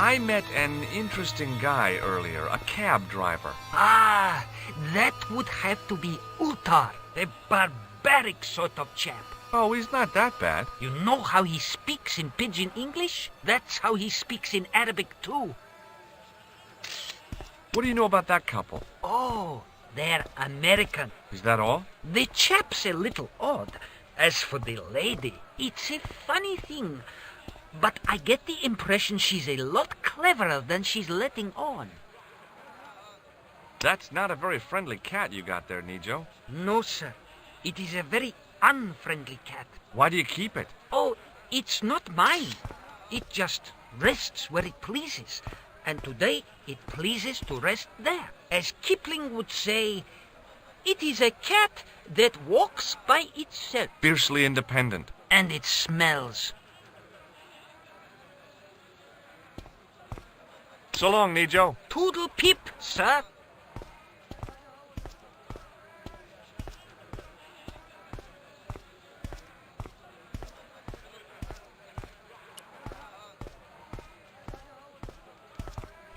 I met an interesting guy earlier, a cab driver. Ah, that would have to be Utar, a barbaric sort of chap. Oh, he's not that bad. You know how he speaks in Pidgin English? That's how he speaks in Arabic too. What do you know about that couple? Oh, they're American. Is that all? The chap's a little odd. As for the lady, it's a funny thing. But I get the impression she's a lot cleverer than she's letting on. That's not a very friendly cat you got there, Nijo. No, sir. It is a very unfriendly cat. Why do you keep it? Oh, it's not mine. It just rests where it pleases. And today it pleases to rest there. As Kipling would say, it is a cat that walks by itself. Fiercely independent. And it smells. So long, Nijo. Toodle pip, sir.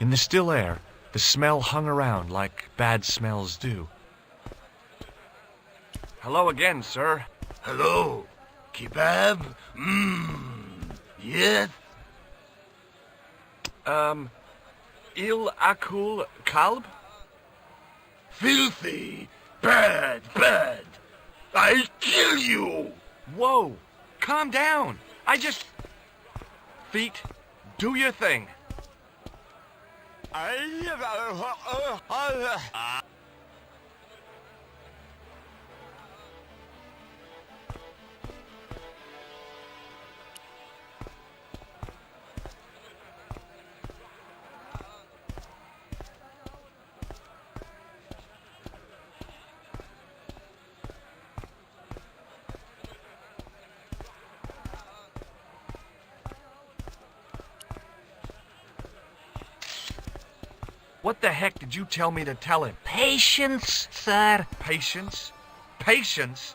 In the still air, the smell hung around like bad smells do. Hello again, sir. Hello. Kebab? Yes? Il akul kalb? Filthy. Bad, bad. I'll kill you. Whoa, calm down. Feet, do your thing. What the heck did you tell me to tell him? Patience, sir. Patience? Patience?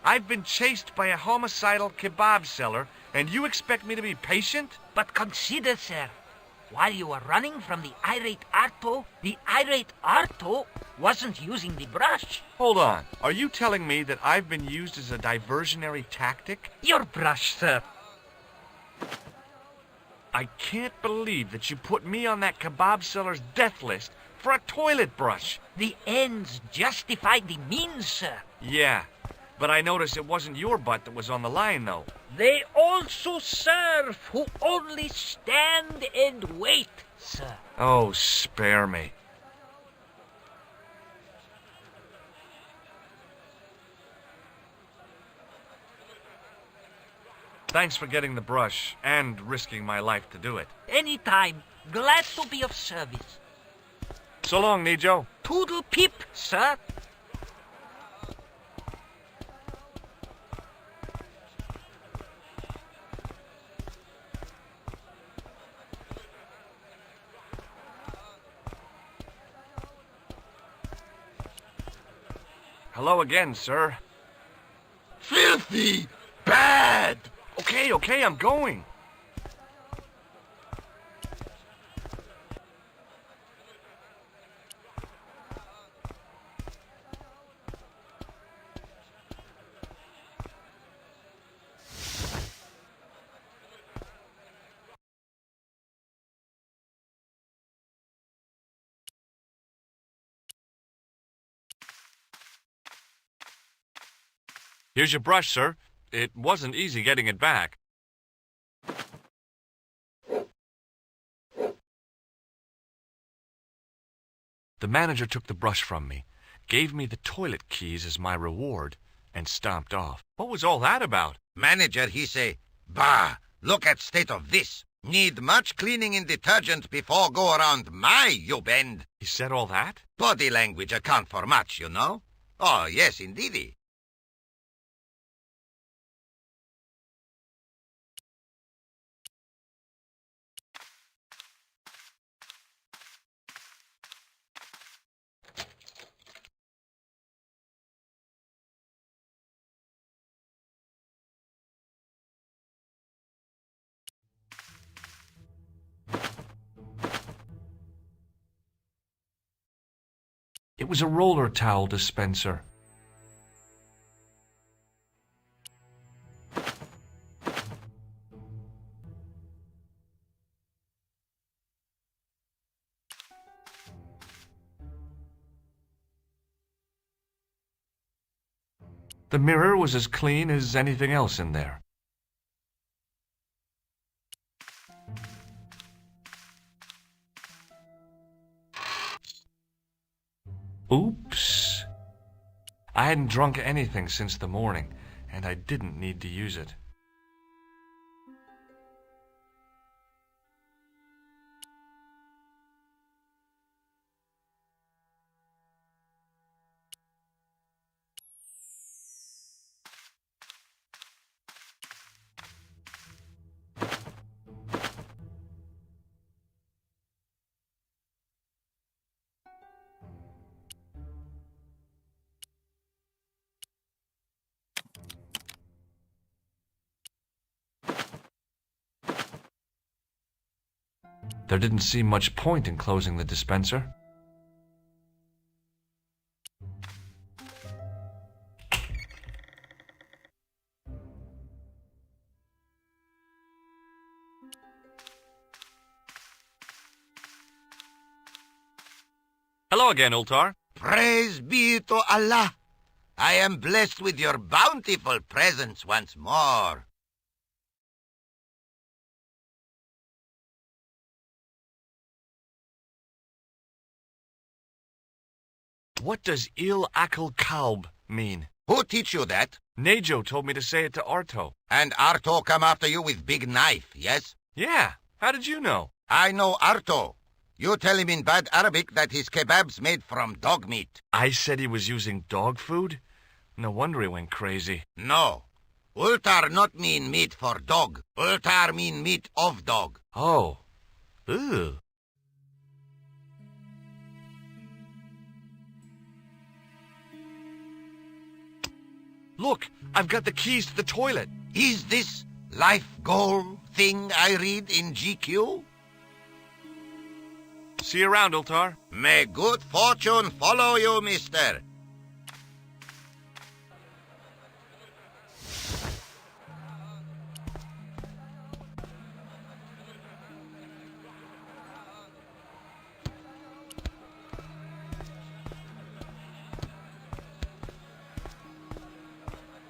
I've been chased by a homicidal kebab seller, and you expect me to be patient? But consider, sir, while you were running from the irate Arto wasn't using the brush. Hold on. Are you telling me that I've been used as a diversionary tactic? Your brush, sir. I can't believe that you put me on that kebab seller's death list for a toilet brush. The ends justified the means, sir. Yeah, but I noticed it wasn't your butt that was on the line, though. They also serve who only stand and wait, sir. Oh, spare me. Thanks for getting the brush and risking my life to do it. Anytime. Glad to be of service. So long, Nijo. Toodle pip, sir. Hello again, sir. Filthy. Bad. Okay, I'm going. Here's your brush, sir. It wasn't easy getting it back. The manager took the brush from me, gave me the toilet keys as my reward, and stomped off. What was all that about? Manager, he say, bah, look at state of this. Need much cleaning in detergent before go around my, you bend. He said all that? Body language account for much, you know. Oh, yes, indeedy. It was a roller towel dispenser. The mirror was as clean as anything else in there. Oops. I hadn't drunk anything since the morning, and I didn't need to use it. There didn't seem much point in closing the dispenser. Hello again, Ultar. Praise be to Allah. I am blessed with your bountiful presence once more. What does Il Akal Kalb mean? Who teach you that? Nejo told me to say it to Arto. And Arto come after you with big knife, yes? Yeah, how did you know? I know Arto. You tell him in bad Arabic that his kebab's made from dog meat. I said he was using dog food? No wonder he went crazy. No. Ultar not mean meat for dog. Ultar mean meat of dog. Oh. Ugh. Look, I've got the keys to the toilet. Is this life goal thing I read in GQ? See you around, Ultar. May good fortune follow you, mister.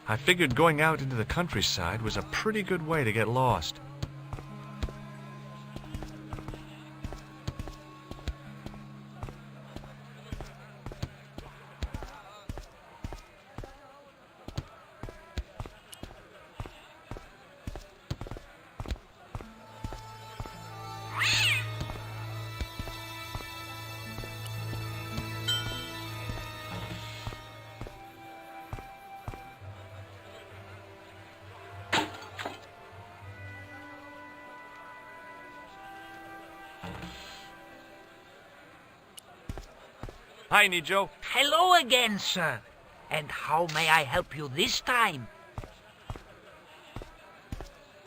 I figured going out into the countryside was a pretty good way to get lost. Hi, Nejo. Hello again, sir. And how may I help you this time?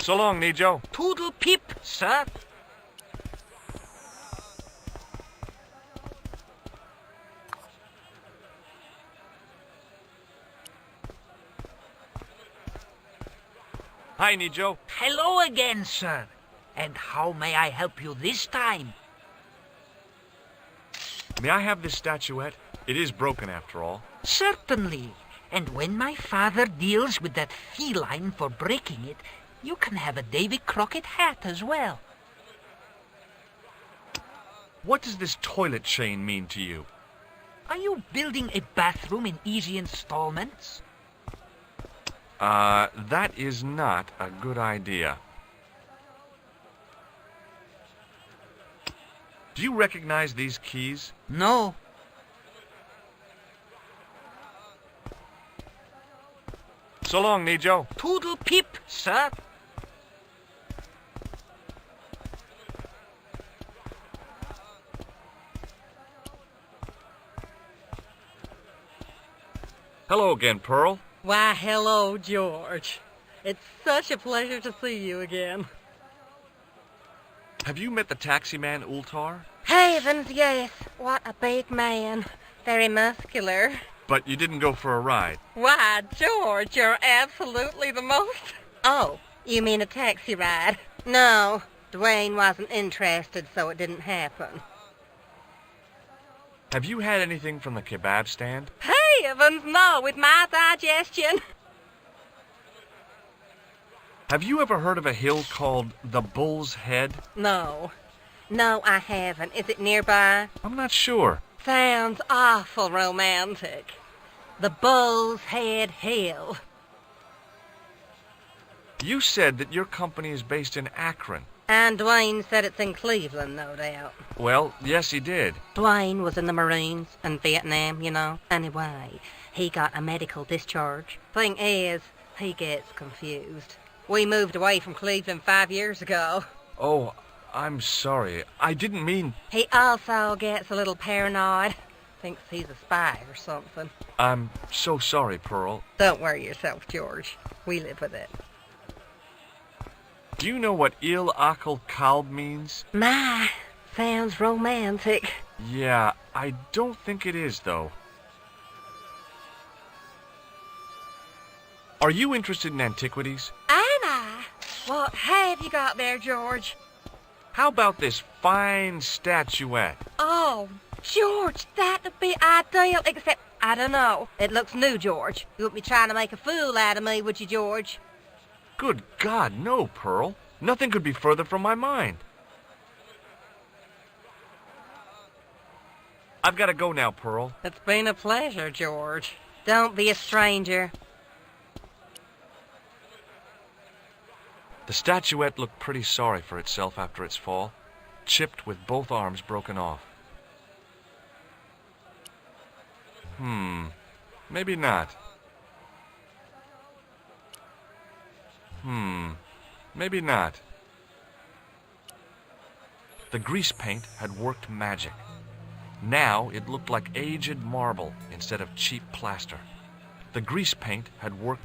So long, Nejo. Toodle pip, sir. Hi, Nejo. Hello again, sir. And how may I help you this time? May I have this statuette? It is broken, after all. Certainly. And when my father deals with that feline for breaking it, you can have a Davy Crockett hat as well. What does this toilet chain mean to you? Are you building a bathroom in easy installments? That is not a good idea. Do you recognize these keys? No. So long, Nejo. Toodle pip, sir. Hello again, Pearl. Why, hello, George. It's such a pleasure to see you again. Have you met the taxi man, Ultar? Heavens, yes. What a big man. Very muscular. But you didn't go for a ride. Why, George, you're absolutely the most... Oh, you mean a taxi ride? No, Dwayne wasn't interested, so it didn't happen. Have you had anything from the kebab stand? Heavens, no, with my digestion. Have you ever heard of a hill called the Bull's Head? No. No, I haven't. Is it nearby? I'm not sure. Sounds awful romantic. The Bull's Head Hill. You said that your company is based in Akron. And Dwayne said it's in Cleveland, no doubt. Well, yes, he did. Dwayne was in the Marines in Vietnam, you know. Anyway, he got a medical discharge. Thing is, he gets confused. We moved away from Cleveland 5 years ago. Oh, I'm sorry. I didn't mean... He also gets a little paranoid. Thinks he's a spy or something. I'm so sorry, Pearl. Don't worry yourself, George. We live with it. Do you know what Il Akal Kalb means? My, sounds romantic. Yeah, I don't think it is, though. Are you interested in antiquities? Am I? What have you got there, George? How about this fine statuette? Oh, George, that'd be ideal, except, I don't know. It looks new, George. You wouldn't be trying to make a fool out of me, would you, George? Good God, no, Pearl. Nothing could be further from my mind. I've got to go now, Pearl. It's been a pleasure, George. Don't be a stranger. The statuette looked pretty sorry for itself after its fall, chipped with both arms broken off. Maybe not. Maybe not. The grease paint had worked magic. Now it looked like aged marble instead of cheap plaster. The grease paint had worked...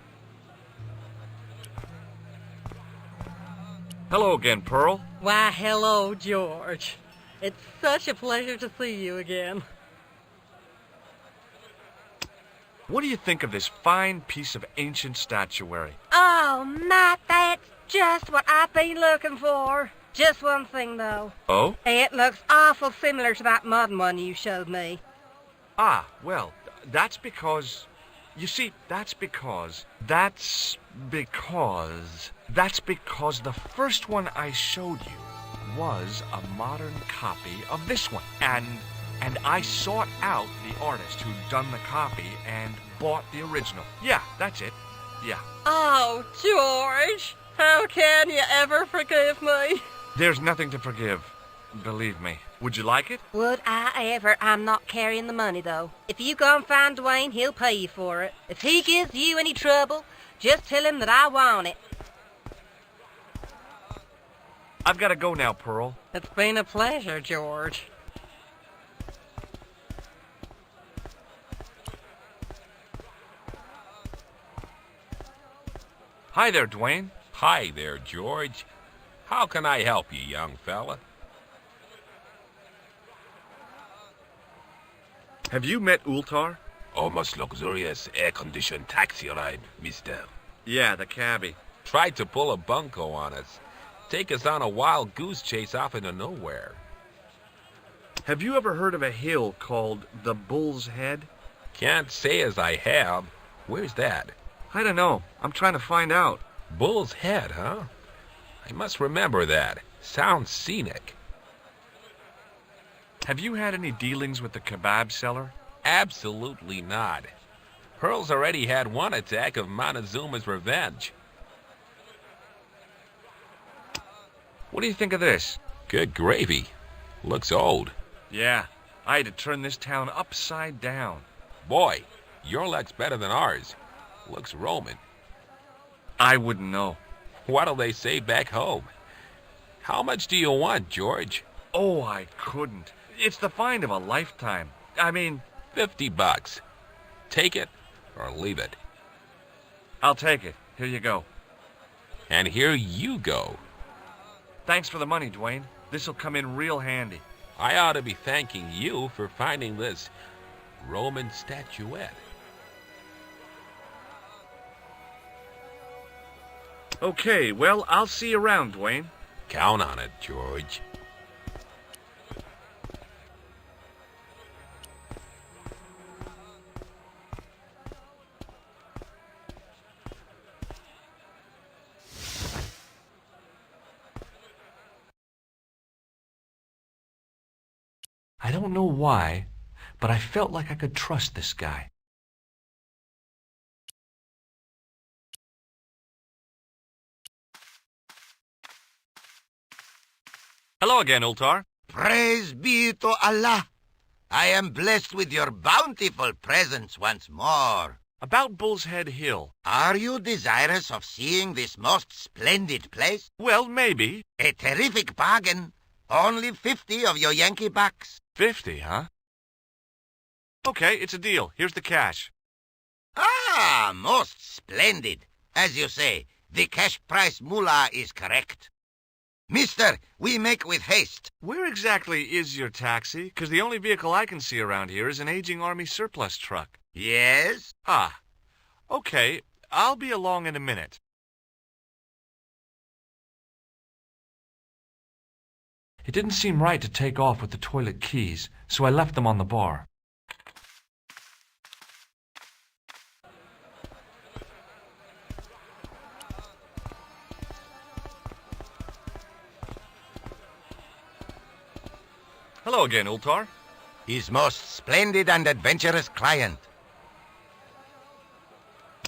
Hello again, Pearl. Why, hello, George. It's such a pleasure to see you again. What do you think of this fine piece of ancient statuary? Oh, Matt, that's just what I've been looking for. Just one thing, though. Oh? It looks awful similar to that modern one you showed me. Ah, well, that's because... You see, that's because the first one I showed you was a modern copy of this one. And I sought out the artist who'd done the copy and bought the original. Yeah, that's it. Yeah. Oh, George, how can you ever forgive me? There's nothing to forgive, believe me. Would you like it? Would I ever? I'm not carrying the money, though. If you go and find Dwayne, he'll pay you for it. If he gives you any trouble, just tell him that I want it. I've got to go now, Pearl. It's been a pleasure, George. Hi there, Dwayne. Hi there, George. How can I help you, young fella? Have you met Ultar? Almost luxurious air-conditioned taxi ride, mister. Yeah, the cabbie. Tried to pull a bunco on us. Take us on a wild goose chase off into nowhere. Have you ever heard of a hill called the Bull's Head? Can't say as I have. Where's that? I don't know. I'm trying to find out. Bull's Head, huh? I must remember that. Sounds scenic. Have you had any dealings with the kebab seller? Absolutely not. Pearl's already had one attack of Montezuma's revenge. What do you think of this? Good gravy. Looks old. Yeah, I had to turn this town upside down. Boy, your luck's better than ours. Looks Roman. I wouldn't know. What'll they say back home? How much do you want, George? Oh, I couldn't. It's the find of a lifetime. I mean... $50. Take it or leave it. I'll take it. Here you go. And here you go. Thanks for the money, Dwayne. This'll come in real handy. I ought to be thanking you for finding this Roman statuette. Okay, well, I'll see you around, Dwayne. Count on it, George. I don't know why, but I felt like I could trust this guy. Hello again, Ultar. Praise be to Allah. I am blessed with your bountiful presence once more. About Bull's Head Hill. Are you desirous of seeing this most splendid place? Well, maybe. A terrific bargain. Only 50 of your Yankee bucks. 50, huh? Okay, it's a deal. Here's the cash. Ah, most splendid. As you say, the cash price moolah is correct. Mister, we make with haste. Where exactly is your taxi? 'Cause the only vehicle I can see around here is an aging Army surplus truck. Yes? Ah, okay. I'll be along in a minute. It didn't seem right to take off with the toilet keys, so I left them on the bar. Hello again, Ultar. His most splendid and adventurous client.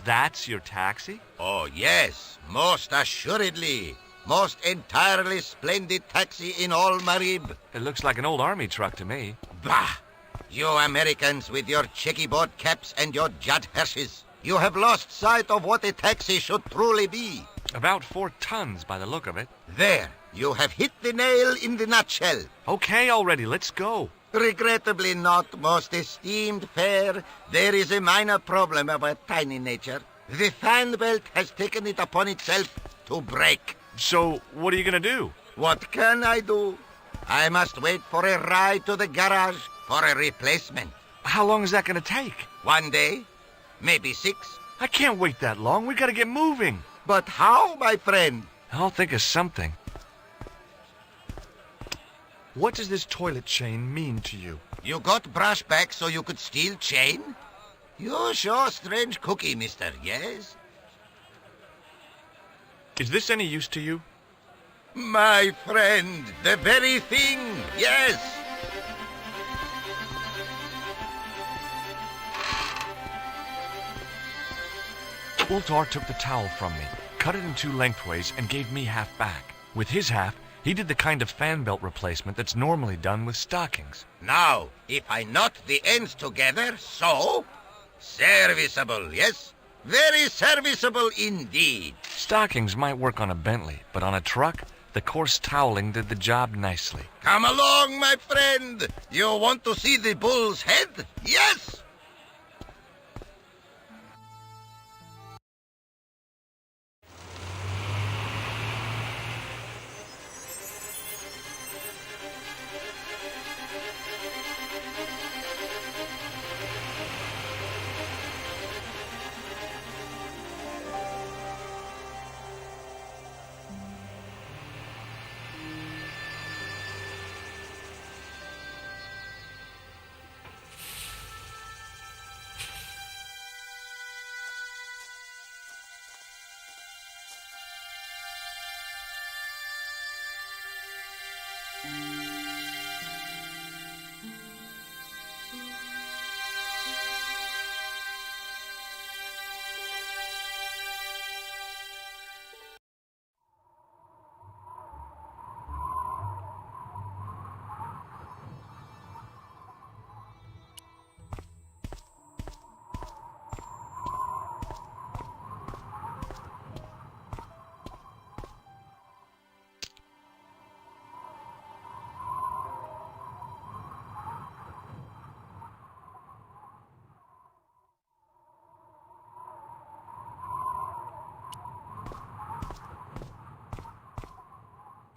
That's your taxi? Oh, yes, most assuredly. Most entirely splendid taxi in all Marib. It looks like an old Army truck to me. Bah! You Americans with your checkerboard caps and your Judd Hirsches. You have lost sight of what a taxi should truly be. About 4 tons by the look of it. There, you have hit the nail in the nutshell. Okay, already, let's go. Regrettably not, most esteemed fair. There is a minor problem of a tiny nature. The fan belt has taken it upon itself to break. So, what are you gonna do? What can I do? I must wait for a ride to the garage for a replacement. How long is that gonna take? 1 day, maybe 6. I can't wait that long. We gotta get moving. But how, my friend? I'll think of something. What does this toilet chain mean to you? You got brush back so you could steal chain? You're sure strange cookie, mister, yes? Is this any use to you? My friend, the very thing, yes! Ultar took the towel from me, cut it in 2 lengthways, and gave me half back. With his half, he did the kind of fan belt replacement that's normally done with stockings. Now, if I knot the ends together, so... Serviceable, yes? Very serviceable indeed. Stockings might work on a Bentley, but on a truck, the coarse toweling did the job nicely. Come along, my friend. You want to see the bull's head? Yes!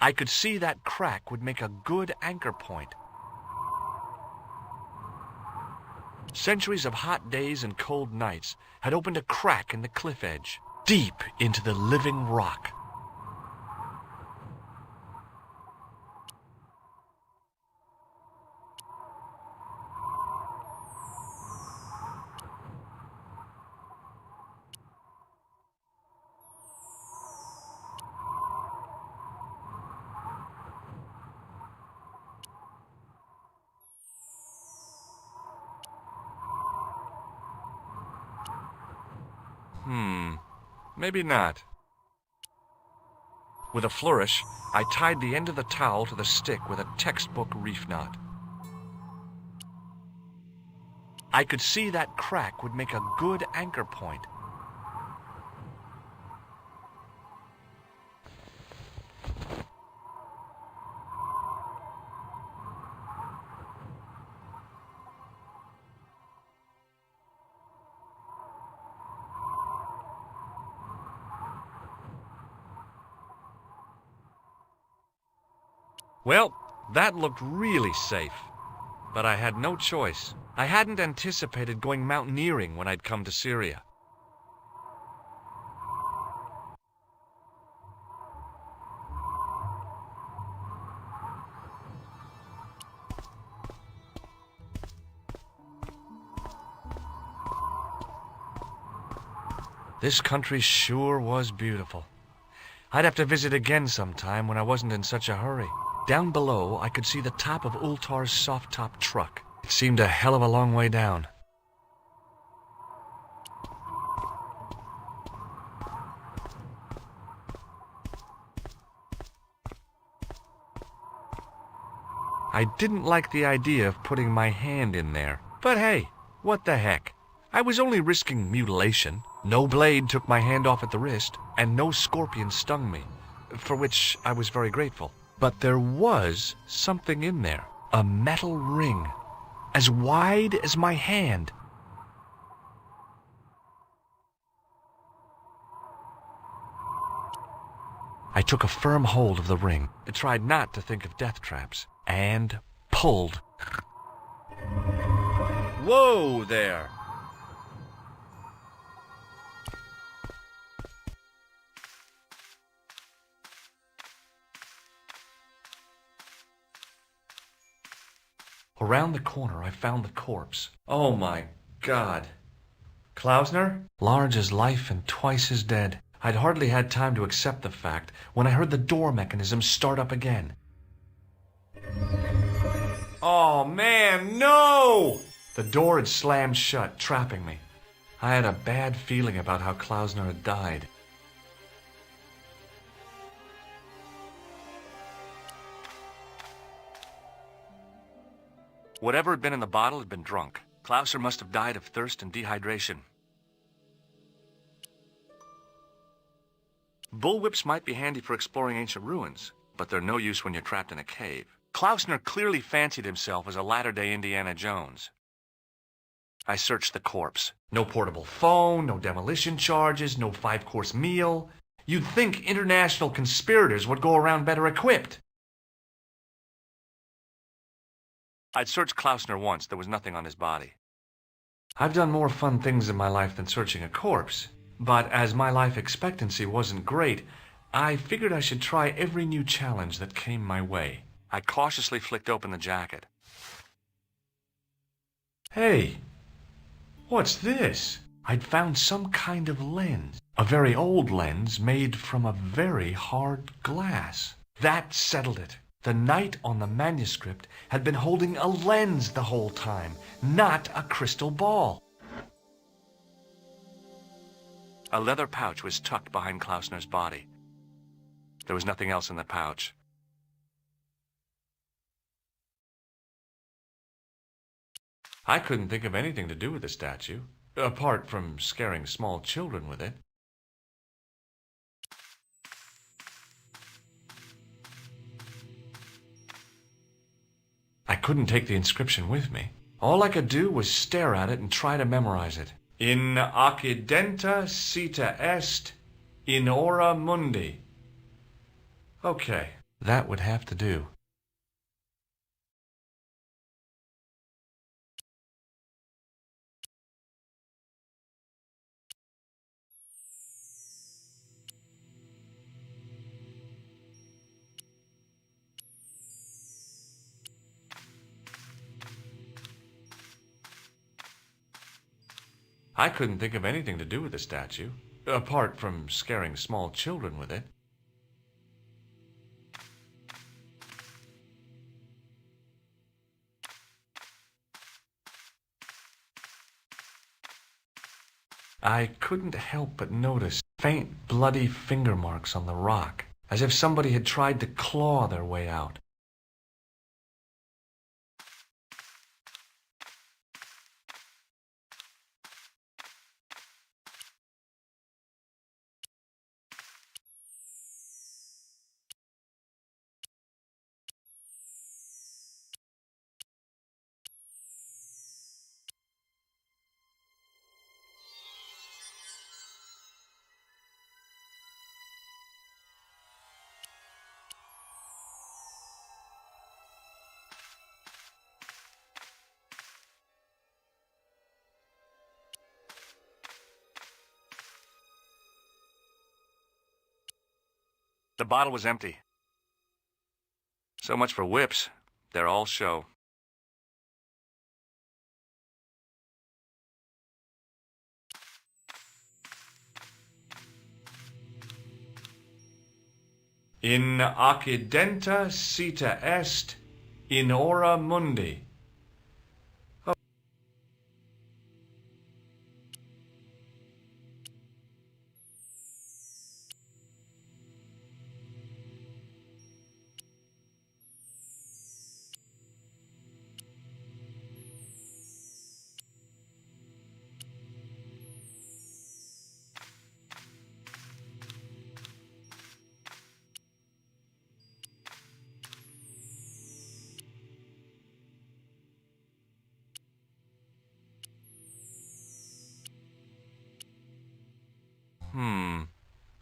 I could see that crack would make a good anchor point. Centuries of hot days and cold nights had opened a crack in the cliff edge, deep into the living rock. Maybe not. With a flourish, I tied the end of the towel to the stick with a textbook reef knot. I could see that crack would make a good anchor point. Well, that looked really safe. But I had no choice. I hadn't anticipated going mountaineering when I'd come to Syria. This country sure was beautiful. I'd have to visit again sometime when I wasn't in such a hurry. Down below, I could see the top of Ultar's soft-top truck. It seemed a hell of a long way down. I didn't like the idea of putting my hand in there. But hey, what the heck? I was only risking mutilation. No blade took my hand off at the wrist, and no scorpion stung me, for which I was very grateful. But there was something in there, a metal ring, as wide as my hand. I took a firm hold of the ring. I tried not to think of death traps, and pulled. Whoa there! Around the corner, I found the corpse. Oh my God. Klausner? Large as life and twice as dead. I'd hardly had time to accept the fact when I heard the door mechanism start up again. Oh man, no! The door had slammed shut, trapping me. I had a bad feeling about how Klausner had died. Whatever had been in the bottle had been drunk. Klausner must have died of thirst and dehydration. Bullwhips might be handy for exploring ancient ruins, but they're no use when you're trapped in a cave. Klausner clearly fancied himself as a latter-day Indiana Jones. I searched the corpse. No portable phone, no demolition charges, no 5-course meal. You'd think international conspirators would go around better equipped. I'd searched Klausner once. There was nothing on his body. I've done more fun things in my life than searching a corpse, but as my life expectancy wasn't great, I figured I should try every new challenge that came my way. I cautiously flicked open the jacket. Hey, what's this? I'd found some kind of lens. A very old lens made from a very hard glass. That settled it. The knight on the manuscript had been holding a lens the whole time, not a crystal ball. A leather pouch was tucked behind Klausner's body. There was nothing else in the pouch. I couldn't think of anything to do with the statue, apart from scaring small children with it. I couldn't take the inscription with me. All I could do was stare at it and try to memorize it. In occidenta sita est, in ora mundi. Okay, that would have to do. I couldn't think of anything to do with the statue, apart from scaring small children with it. I couldn't help but notice faint, bloody finger marks on the rock, as if somebody had tried to claw their way out. The bottle was empty. So much for whips. They're all show. In accidenta sita est in ora mundi.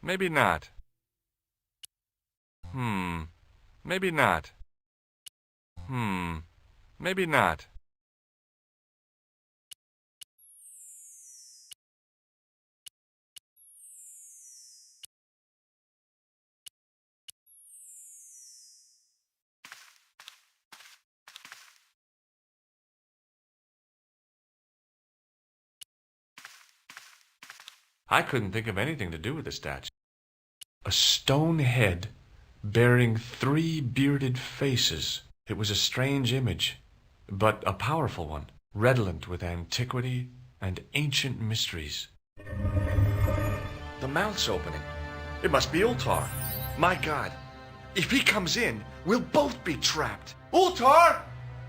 Maybe not. Maybe not. Maybe not. I couldn't think of anything to do with the statue. A stone head bearing 3 bearded faces. It was a strange image, but a powerful one, redolent with antiquity and ancient mysteries. The mouth's opening. It must be Ultar. My God, if he comes in, we'll both be trapped. Ultar!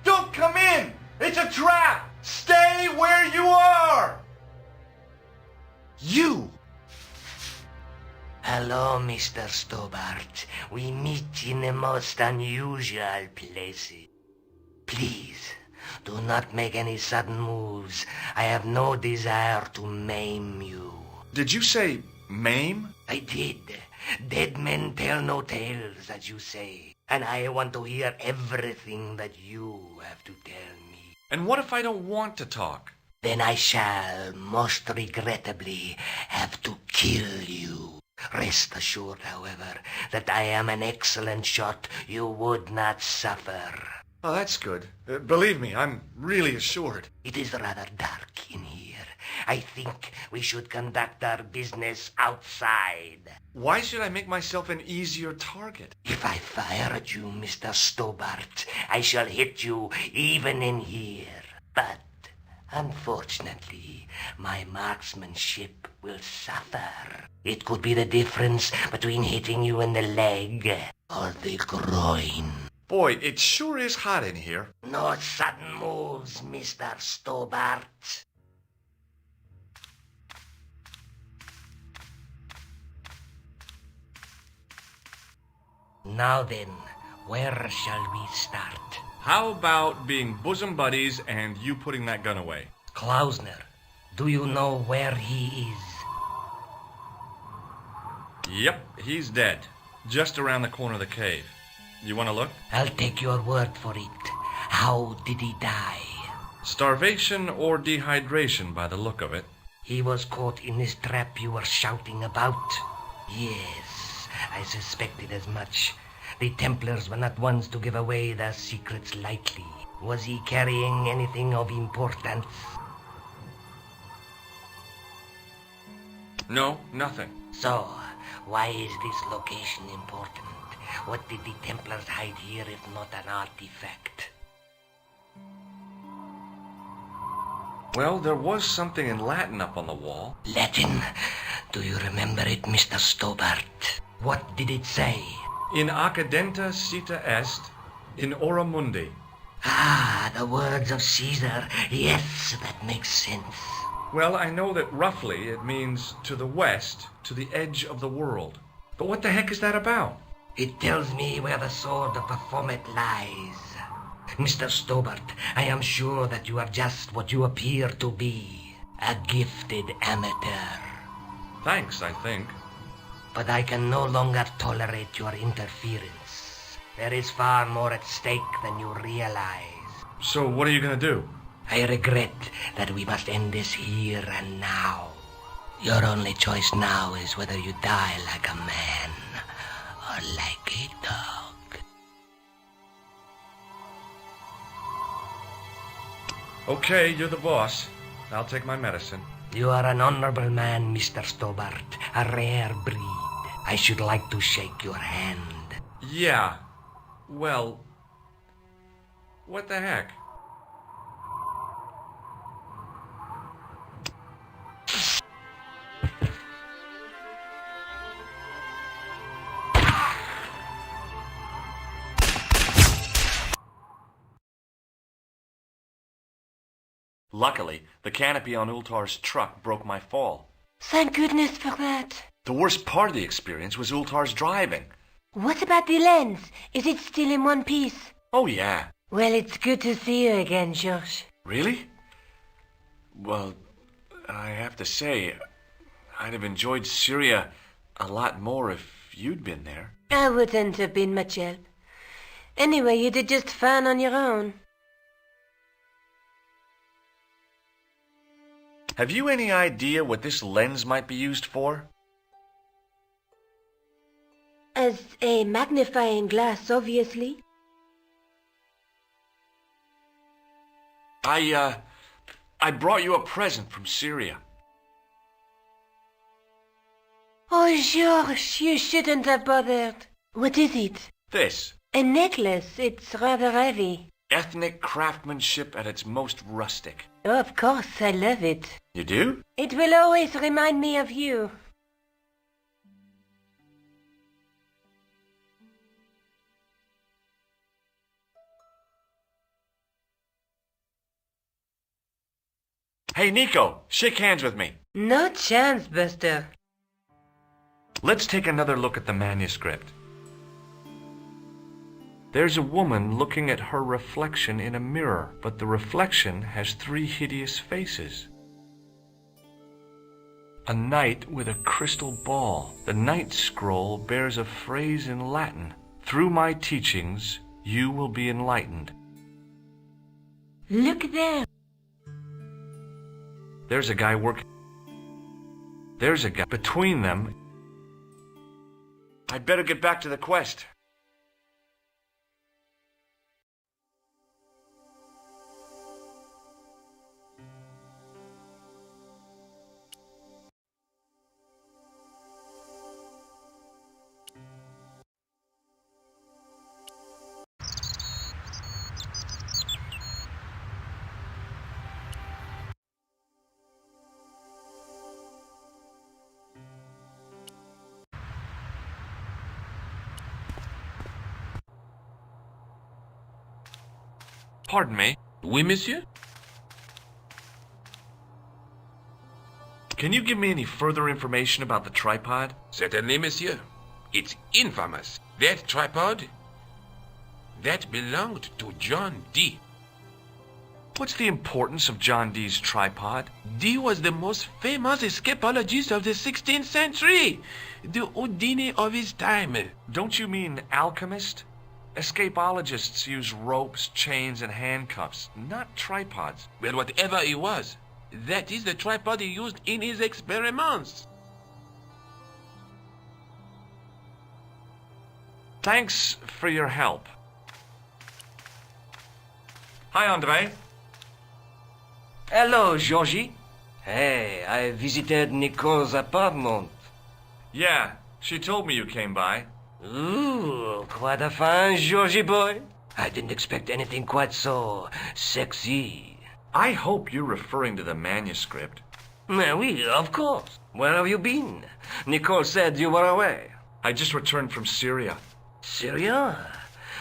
Don't come in! It's a trap! Stay where you are! You! Hello, Mr. Stobbart. We meet in the most unusual places. Please, do not make any sudden moves. I have no desire to maim you. Did you say maim? I did. Dead men tell no tales, as you say. And I want to hear everything that you have to tell me. And what if I don't want to talk? Then I shall, most regrettably, have to kill you. Rest assured, however, that I am an excellent shot you would not suffer. Oh, that's good. Believe me, I'm really assured. It is rather dark in here. I think we should conduct our business outside. Why should I make myself an easier target? If I fire at you, Mr. Stobbart, I shall hit you even in here. But unfortunately, my marksmanship will suffer. It could be the difference between hitting you in the leg or the groin. Boy, it sure is hot in here. No sudden moves, Mr. Stobbart. Now then, where shall we start? How about being bosom buddies and you putting that gun away? Klausner, do you know where he is? Yep, he's dead. Just around the corner of the cave. You want to look? I'll take your word for it. How did he die? Starvation or dehydration by the look of it. He was caught in this trap you were shouting about? Yes, I suspected as much. The Templars were not ones to give away their secrets lightly. Was he carrying anything of importance? No, nothing. So, why is this location important? What did the Templars hide here if not an artifact? Well, there was something in Latin up on the wall. Latin? Do you remember it, Mr. Stobbart? What did it say? In accidenta cita est, in ora mundi. Ah, the words of Caesar. Yes, that makes sense. Well, I know that roughly it means to the west, to the edge of the world. But what the heck is that about? It tells me where the sword of Baphomet lies. Mr. Stobbart, I am sure that you are just what you appear to be. A gifted amateur. Thanks, I think. But I can no longer tolerate your interference. There is far more at stake than you realize. So what are you going to do? I regret that we must end this here and now. Your only choice now is whether you die like a man or like a dog. Okay, you're the boss. I'll take my medicine. You are an honorable man, Mr. Stobbart, a rare breed. I should like to shake your hand. Yeah. Well, what the heck? Luckily, the canopy on Ultar's truck broke my fall. Thank goodness for that. The worst part of the experience was Ultar's driving. What about the lens? Is it still in one piece? Oh, yeah. Well, it's good to see you again, George. Really? Well, I have to say, I'd have enjoyed Syria a lot more if you'd been there. I wouldn't have been much help. Anyway, you did just fine on your own. Have you any idea what this lens might be used for? As a magnifying glass, obviously. I brought you a present from Syria. Oh, George, you shouldn't have bothered. What is it? This. A necklace. It's rather heavy. Ethnic craftsmanship at its most rustic. Oh, of course, I love it. You do? It will always remind me of you. Hey, Nico, shake hands with me. No chance, Buster. Let's take another look at the manuscript. There's a woman looking at her reflection in a mirror, but the reflection has 3 hideous faces. A knight with a crystal ball. The knight's scroll bears a phrase in Latin. Through my teachings, you will be enlightened. Look there. There's a guy working. There's a guy between them. I'd better get back to the quest. Pardon me. Oui, monsieur? Can you give me any further information about the tripod? Certainly, monsieur. It's infamous. That tripod, that belonged to John Dee. What's the importance of John Dee's tripod? Dee was the most famous escapologist of the 16th century. The Houdini of his time. Don't you mean alchemist? Escapologists use ropes, chains, and handcuffs, not tripods. Well, whatever he was, that is the tripod he used in his experiments. Thanks for your help. Hi, André. Hello, Georgie. Hey, I visited Nicole's apartment. Yeah, she told me you came by. Ooh, quite a fine Georgie boy. I didn't expect anything quite so sexy. I hope you're referring to the manuscript. Oui, of course. Where have you been? Nicole said you were away. I just returned from Syria. Syria?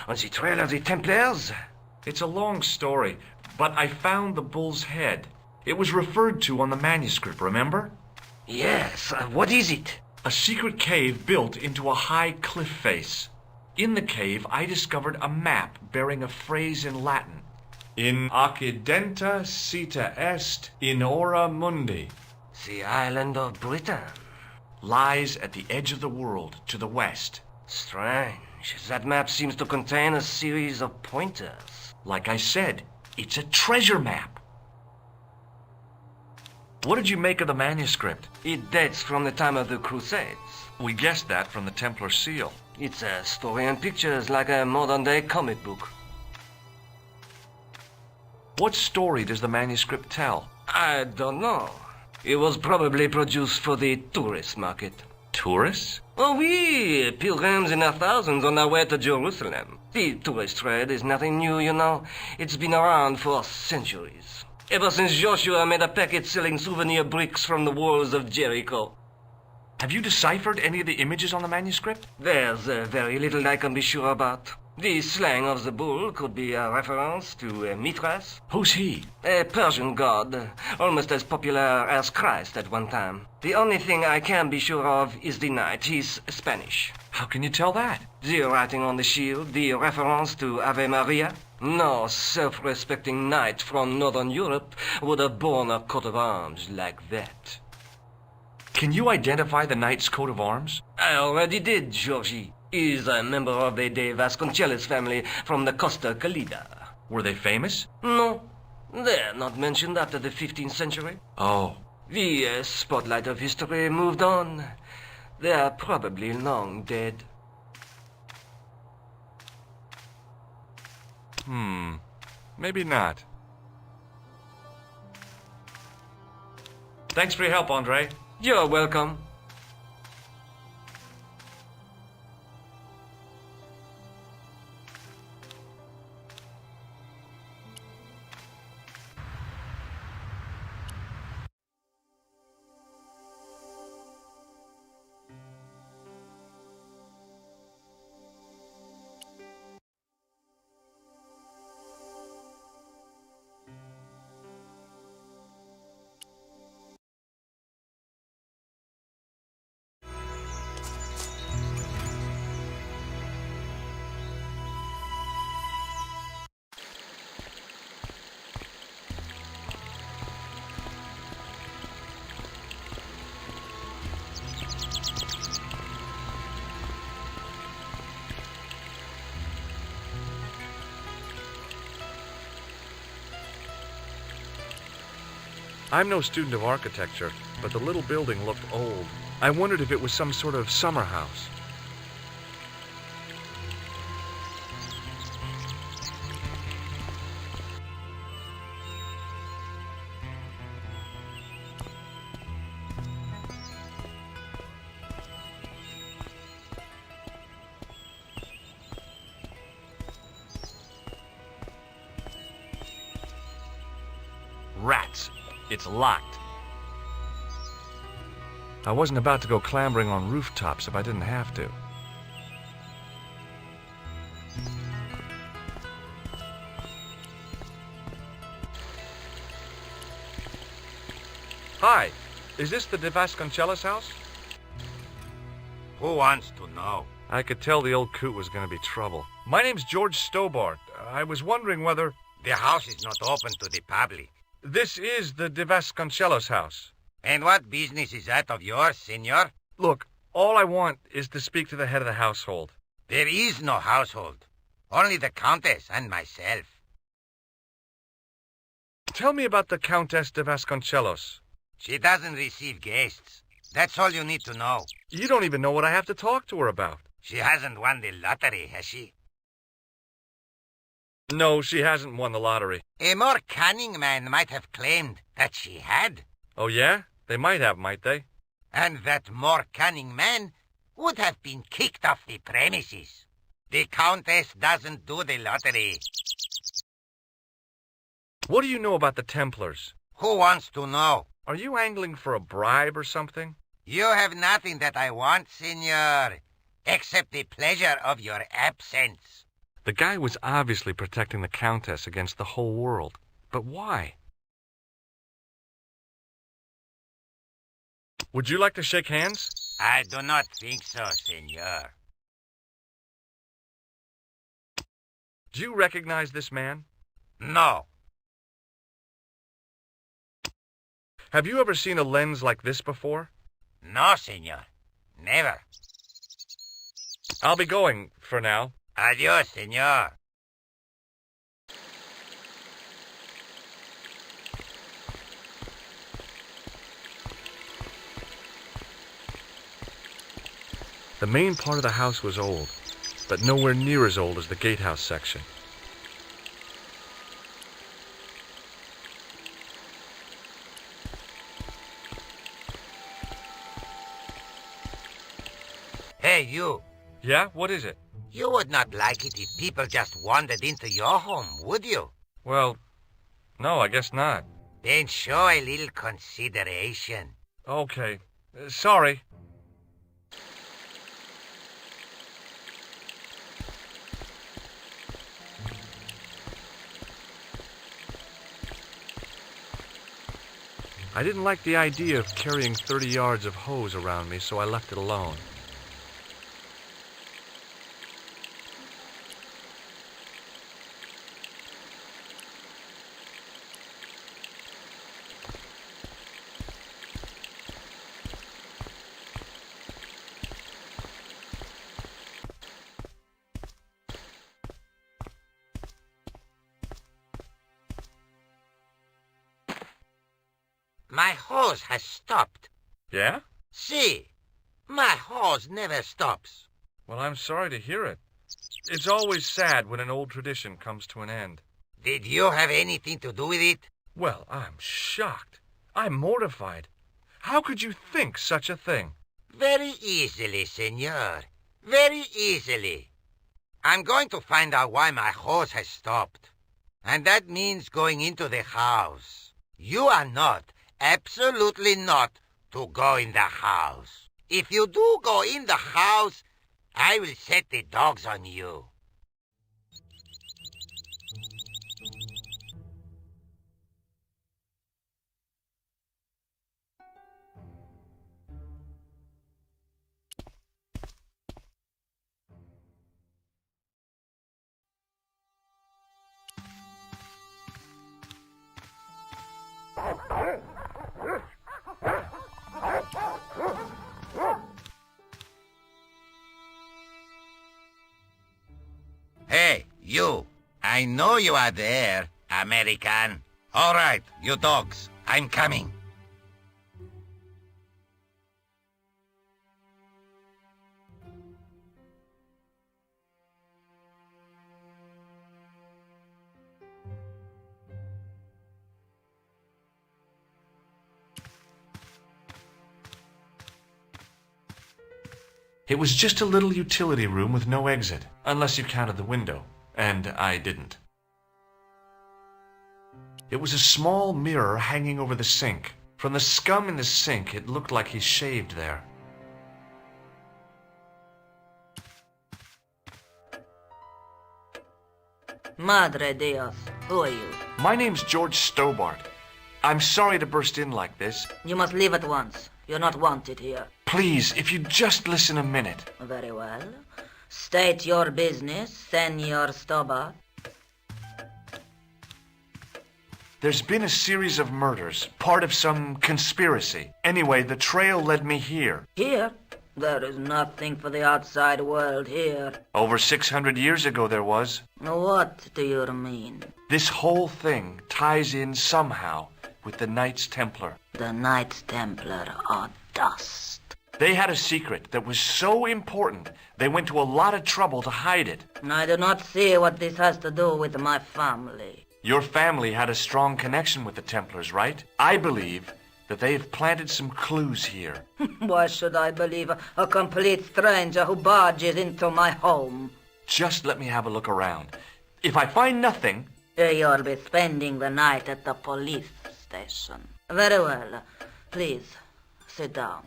On the trail of the Templars? It's a long story, but I found the bull's head. It was referred to on the manuscript, remember? Yes, what is it? A secret cave built into a high cliff face. In the cave, I discovered a map bearing a phrase in Latin. In accidenta sita est in ora mundi. The island of Britain. Lies at the edge of the world, to the west. Strange. That map seems to contain a series of pointers. Like I said, it's a treasure map. What did you make of the manuscript? It dates from the time of the Crusades. We guessed that from the Templar seal. It's a story and pictures like a modern-day comic book. What story does the manuscript tell? I don't know. It was probably produced for the tourist market. Tourists? Oh, oui, pilgrims in their thousands on their way to Jerusalem. The tourist trade is nothing new, you know. It's been around for centuries. Ever since Joshua made a packet selling souvenir bricks from the walls of Jericho. Have you deciphered any of the images on the manuscript? There's very little I can be sure about. The slang of the bull could be a reference to Mithras. Who's he? A Persian god, almost as popular as Christ at one time. The only thing I can be sure of is the knight. He's Spanish. How can you tell that? The writing on the shield, the reference to Ave Maria. No self-respecting knight from Northern Europe would have borne a coat of arms like that. Can you identify the knight's coat of arms? I already did, Georgie. He's a member of the De Vasconcelos family from the Costa Calida. Were they famous? No, they're not mentioned after the 15th century. Oh. The spotlight of history moved on. They're probably long dead. Maybe not. Thanks for your help, Andre. You're welcome. I'm no student of architecture, but the little building looked old. I wondered if it was some sort of summer house. Rats. It's locked. I wasn't about to go clambering on rooftops if I didn't have to. Hi, is this the De Vasconcelos house? Who wants to know? I could tell the old coot was going to be trouble. My name's George Stobbart. I was wondering whether... The house is not open to the public. This is the De Vasconcelos house. And what business is that of yours, senor? Look, all I want is to speak to the head of the household. There is no household. Only the Countess and myself. Tell me about the Countess de Vasconcelos. She doesn't receive guests. That's all you need to know. You don't even know what I have to talk to her about. She hasn't won the lottery, has she? No, she hasn't won the lottery. A more cunning man might have claimed that she had. Oh, yeah? They might have, might they? And that more cunning man would have been kicked off the premises. The Countess doesn't do the lottery. What do you know about the Templars? Who wants to know? Are you angling for a bribe or something? You have nothing that I want, senor, except the pleasure of your absence. The guy was obviously protecting the Countess against the whole world. But why? Would you like to shake hands? I do not think so, senor. Do you recognize this man? No. Have you ever seen a lens like this before? No, senor. Never. I'll be going for now. Adios, senor. The main part of the house was old, but nowhere near as old as the gatehouse section. Hey, you. Yeah? What is it? You would not like it if people just wandered into your home, would you? Well, no, I guess not. Then show a little consideration. Okay. Sorry. I didn't like the idea of carrying 30 yards of hose around me, so I left it alone. My hose has stopped. Yeah? See, my hose never stops. Well, I'm sorry to hear it. It's always sad when an old tradition comes to an end. Did you have anything to do with it? Well, I'm shocked. I'm mortified. How could you think such a thing? Very easily, senor. Very easily. I'm going to find out why my hose has stopped. And that means going into the house. You are not, absolutely not, to go in the house. If you do go in the house, I will set the dogs on you. Hey, you. I know you are there, American. All right, you dogs. I'm coming. It was just a little utility room with no exit, unless you counted the window, and I didn't. It was a small mirror hanging over the sink. From the scum in the sink, it looked like he shaved there. Madre Dios, who are you? My name's George Stobbart. I'm sorry to burst in like this. You must leave at once. You're not wanted here. Please, if you'd just listen a minute. Very well. State your business, Senor Stobbart. There's been a series of murders, part of some conspiracy. Anyway, the trail led me here. Here? There is nothing for the outside world here. Over 600 years ago there was. What do you mean? This whole thing ties in somehow with the Knights Templar. The Knights Templar are dust. They had a secret that was so important, they went to a lot of trouble to hide it. I do not see what this has to do with my family. Your family had a strong connection with the Templars, right? I believe that they have planted some clues here. Why should I believe a complete stranger who barges into my home? Just let me have a look around. If I find nothing... You'll be spending the night at the police station. Very well. Please, sit down.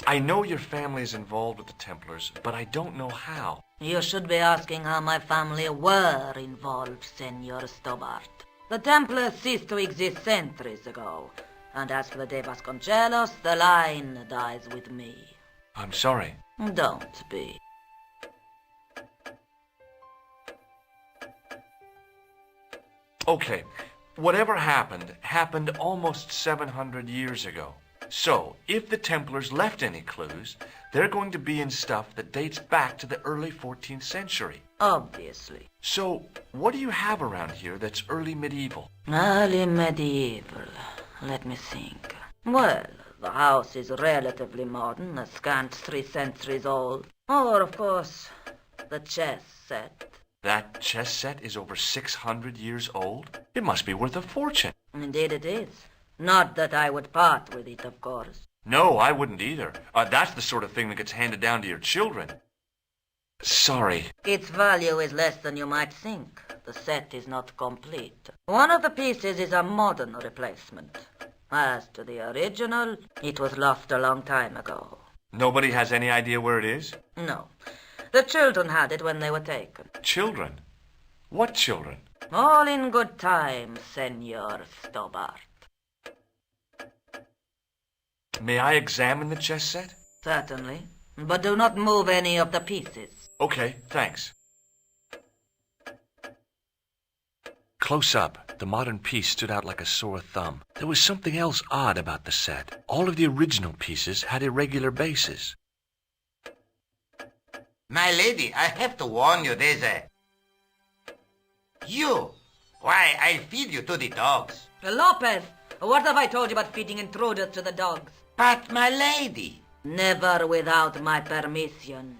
I know your family is involved with the Templars, but I don't know how. You should be asking how my family were involved, Senor Stobbart. The Templars ceased to exist centuries ago, and as for the De Vasconcelos, the line dies with me. I'm sorry. Don't be. Okay, whatever happened almost 700 years ago. So, if the Templars left any clues, they're going to be in stuff that dates back to the early 14th century. Obviously. So, what do you have around here that's early medieval? Early medieval. Let me think. Well, the house is relatively modern, a scant 3 centuries old. Or, of course, the chess set. That chess set is over 600 years old? It must be worth a fortune. Indeed it is. Not that I would part with it, of course. No, I wouldn't either. That's the sort of thing that gets handed down to your children. Sorry. Its value is less than you might think. The set is not complete. One of the pieces is a modern replacement. As to the original, it was lost a long time ago. Nobody has any idea where it is? No. The children had it when they were taken. Children? What children? All in good time, Senor Stobbart. May I examine the chess set? Certainly. But do not move any of the pieces. Okay, thanks. Close up, the modern piece stood out like a sore thumb. There was something else odd about the set. All of the original pieces had irregular bases. My lady, I have to warn you, there's a... You! Why, I'll feed you to the dogs. Lopez, what have I told you about feeding intruders to the dogs? But, my lady... Never without my permission.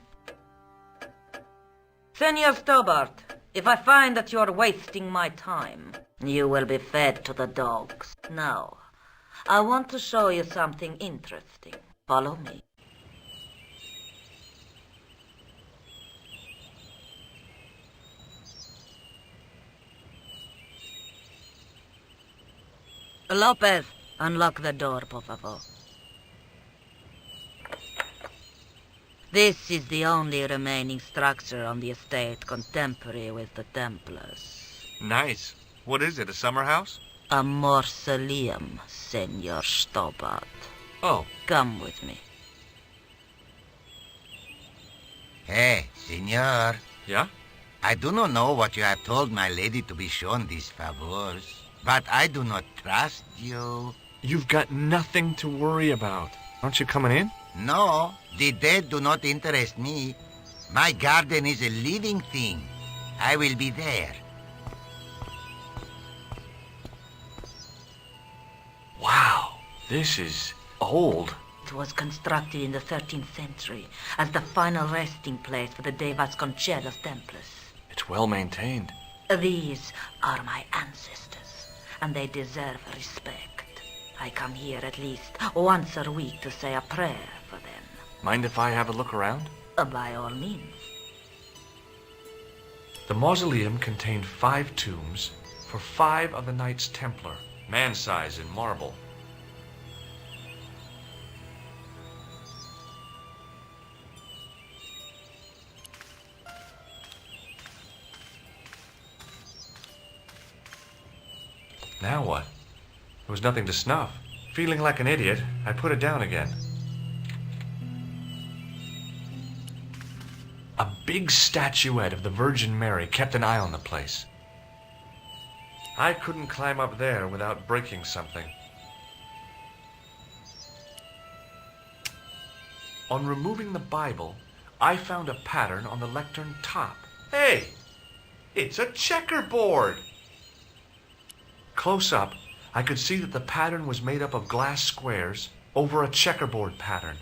Senor Stobbart, if I find that you're wasting my time, you will be fed to the dogs. Now, I want to show you something interesting. Follow me. Lopez, unlock the door, por favor. This is the only remaining structure on the estate contemporary with the Templars. Nice. What is it, a summer house? A mausoleum, Senor Stobbart. Oh. Come with me. Hey, senor. Yeah? I do not know what you have told my lady to be shown these favors, but I do not trust you. You've got nothing to worry about. Aren't you coming in? No, the dead do not interest me. My garden is a living thing. I will be there. Wow, this is old. It was constructed in the 13th century as the final resting place for the De Vasconcelos Templars. It's well maintained. These are my ancestors, and they deserve respect. I come here at least once a week to say a prayer for them. Mind if I have a look around? By all means. The mausoleum contained 5 tombs for 5 of the Knights Templar, man-size in marble. Now what? There was nothing to snuff. Feeling like an idiot, I put it down again. A big statuette of the Virgin Mary kept an eye on the place. I couldn't climb up there without breaking something. On removing the Bible, I found a pattern on the lectern top. Hey! It's a checkerboard! Close up, I could see that the pattern was made up of glass squares over a checkerboard pattern.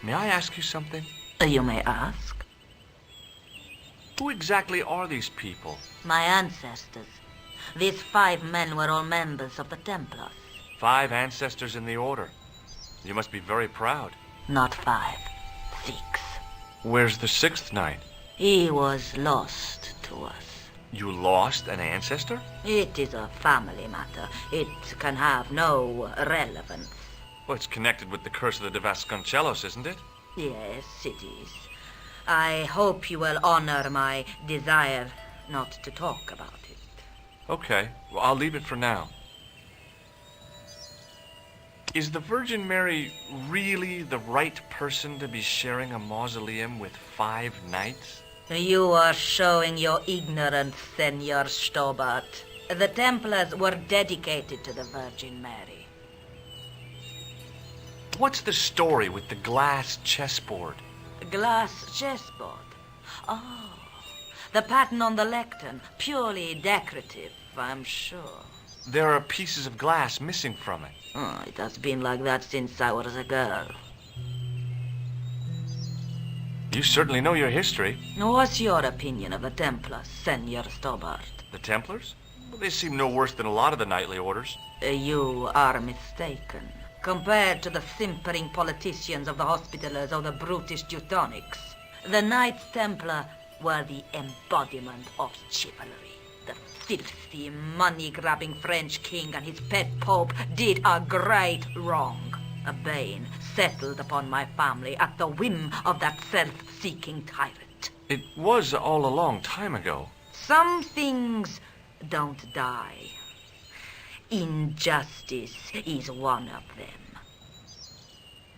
May I ask you something? You may ask. Who exactly are these people? My ancestors. These 5 men were all members of the Templars. 5 ancestors in the order. You must be very proud. Not 5, 6. Where's the 6th knight? He was lost to us. You lost an ancestor? It is a family matter. It can have no relevance. Well, it's connected with the curse of the Vasconcelos, isn't it? Yes, it is. I hope you will honor my desire not to talk about it. Okay, well, I'll leave it for now. Is the Virgin Mary really the right person to be sharing a mausoleum with 5 knights? You are showing your ignorance, Senor Stobbart. The Templars were dedicated to the Virgin Mary. What's the story with the glass chessboard? Glass chessboard. Oh, the pattern on the lectern. Purely decorative, I'm sure. There are pieces of glass missing from it. Oh, it has been like that since I was a girl. You certainly know your history. What's your opinion of the Templars, Senor Stobbart? The Templars? Well, they seem no worse than a lot of the knightly orders. You are mistaken. Compared to the simpering politicians of the Hospitallers or the brutish Teutonics, the Knights Templar were the embodiment of chivalry. The filthy, money-grabbing French king and his pet pope did a great wrong. A bane settled upon my family at the whim of that self-seeking tyrant. It was all a long time ago. Some things don't die. Injustice is one of them.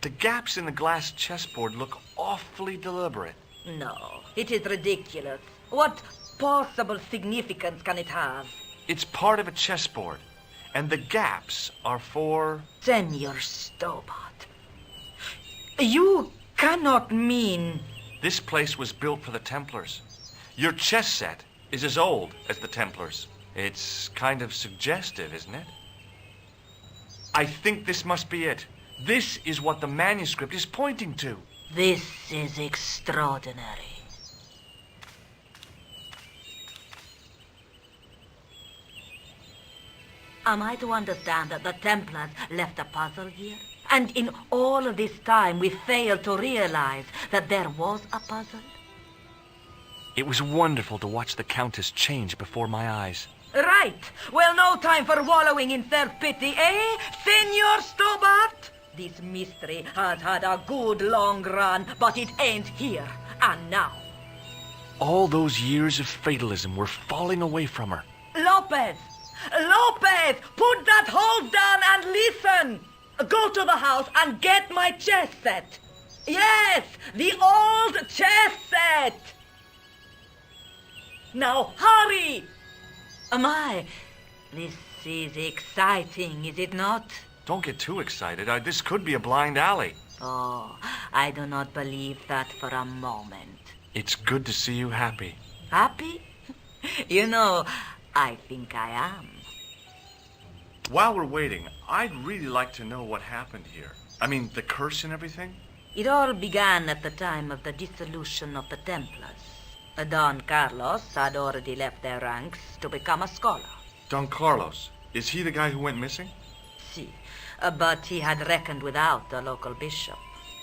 The gaps in the glass chessboard look awfully deliberate. No, it is ridiculous. What possible significance can it have? It's part of a chessboard, and the gaps are for... Senor Stobbart, you cannot mean... This place was built for the Templars. Your chess set is as old as the Templars. It's kind of suggestive, isn't it? I think this must be it. This is what the manuscript is pointing to. This is extraordinary. Am I to understand that the Templars left a puzzle here? And in all of this time we failed to realize that there was a puzzle? It was wonderful to watch the Countess change before my eyes. Right. Well, no time for wallowing in self-pity, eh, Senor Stobbart? This mystery has had a good long run, but it ends here and now. All those years of fatalism were falling away from her. Lopez! Lopez! Put that hose down and listen! Go to the house and get my chess set. Yes, the old chess set! Now hurry! My, this is exciting, is it not? Don't get too excited. This could be a blind alley. Oh, I do not believe that for a moment. It's good to see you happy. Happy? You know, I think I am. While we're waiting, I'd really like to know what happened here. I mean, the curse and everything? It all began at the time of the dissolution of the Templars. Don Carlos had already left their ranks to become a scholar. Don Carlos? Is he the guy who went missing? Si, but he had reckoned without the local bishop.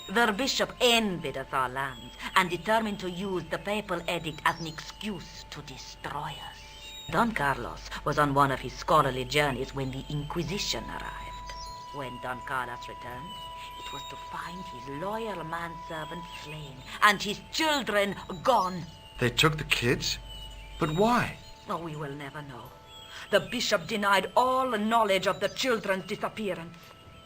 The bishop envied us our lands and determined to use the papal edict as an excuse to destroy us. Don Carlos was on one of his scholarly journeys when the Inquisition arrived. When Don Carlos returned, it was to find his loyal manservant slain and his children gone. They took the kids? But why? Oh, we will never know. The bishop denied all knowledge of the children's disappearance.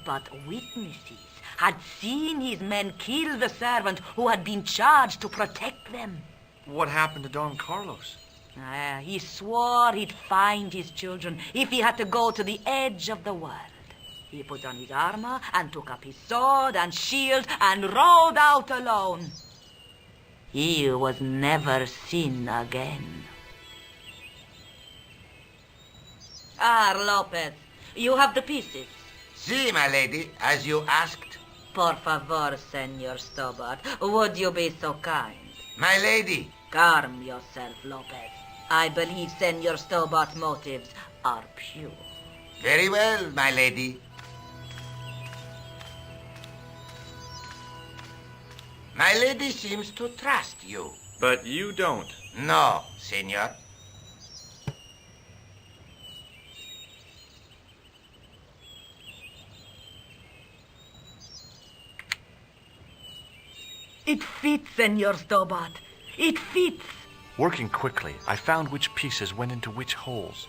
But witnesses had seen his men kill the servant who had been charged to protect them. What happened to Don Carlos? He swore he'd find his children if he had to go to the edge of the world. He put on his armor and took up his sword and shield and rode out alone. He was never seen again. Lopez, you have the pieces. Si, my lady, as you asked. Por favor, Senor Stobbart, would you be so kind? My lady, Calm yourself, Lopez. I believe Senor Stobart's motives are pure. Very well, my lady. My lady seems to trust you. But you don't. No, senor. It fits, Senor Stobbart. It fits. Working quickly, I found which pieces went into which holes.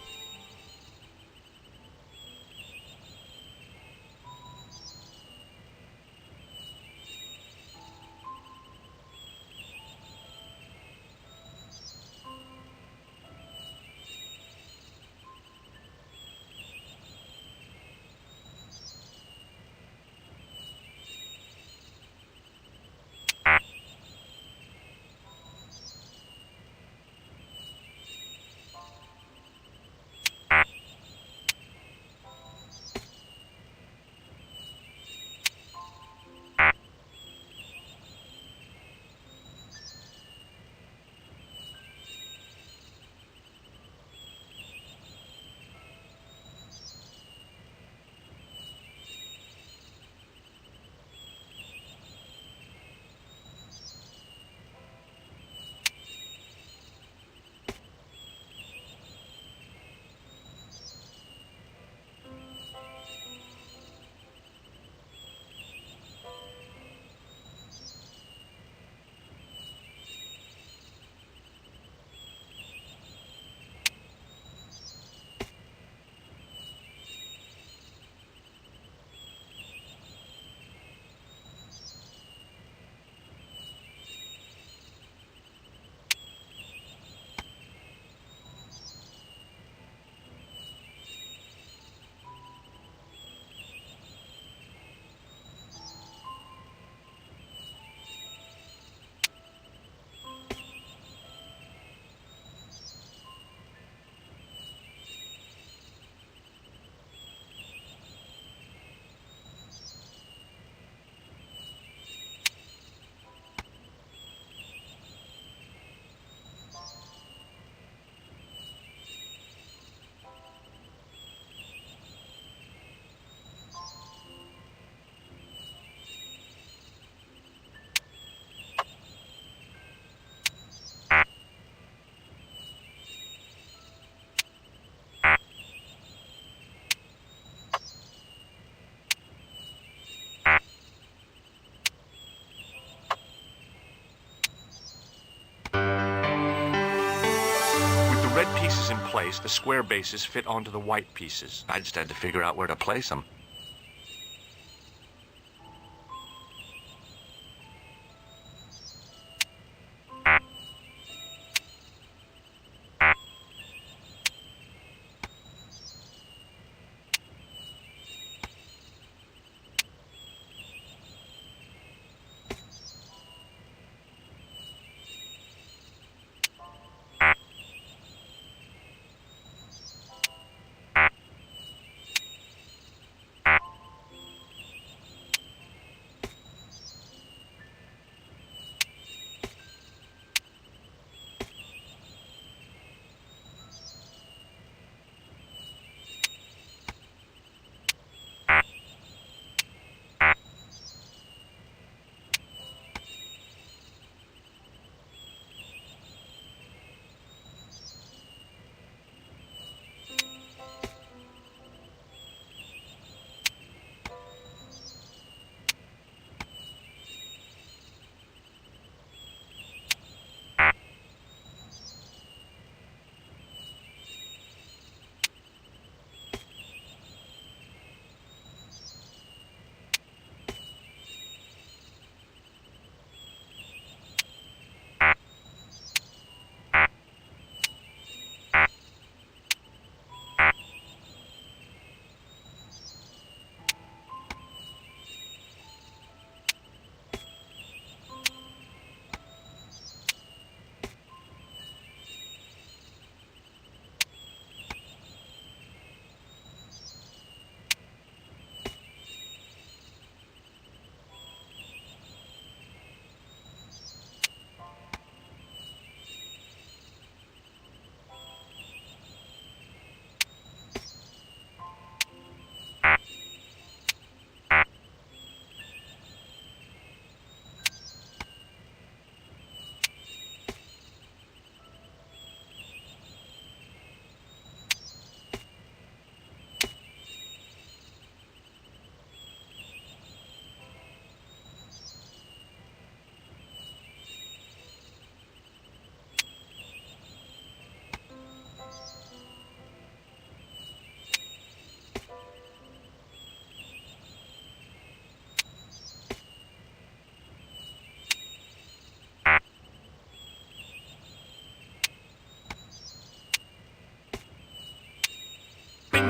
Red pieces in place, the square bases fit onto the white pieces. I just had to figure out where to place them.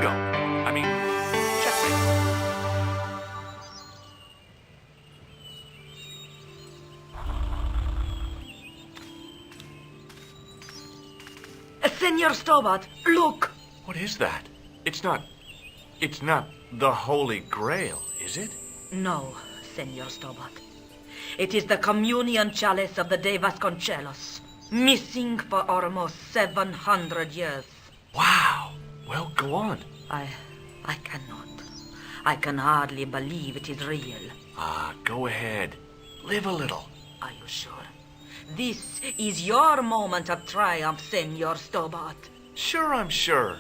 Bingo. I mean, checkmate. Senor Stobbart, look! What is that? It's not the Holy Grail, is it? No, Senor Stobbart. It is the communion chalice of the De Vasconcelos, missing for almost 700 years. Wow. Well, go on. I cannot. I can hardly believe it is real. Go ahead. Live a little. Are you sure? This is your moment of triumph, Senor Stobbart. Sure, I'm sure.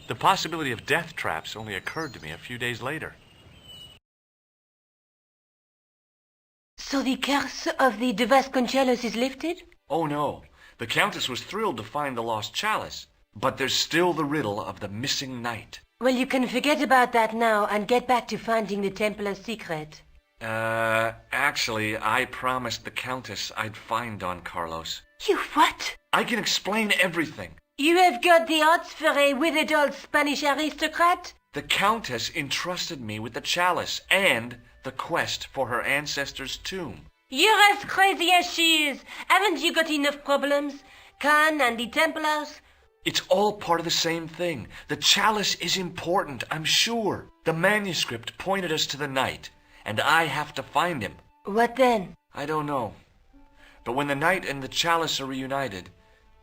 The possibility of death traps only occurred to me a few days later. So the curse of the De Vasconcelos is lifted? Oh no, the Countess was thrilled to find the lost chalice, but there's still the riddle of the missing knight. Well, you can forget about that now and get back to finding the Templar's secret. Actually, I promised the Countess I'd find Don Carlos. You what? I can explain everything. You have got the odds for a withered old Spanish aristocrat? The Countess entrusted me with the chalice and the quest for her ancestor's tomb. You're as crazy as she is. Haven't you got enough problems? Khan and the Templars? It's all part of the same thing. The chalice is important, I'm sure. The manuscript pointed us to the knight, and I have to find him. What then? I don't know. But when the knight and the chalice are reunited,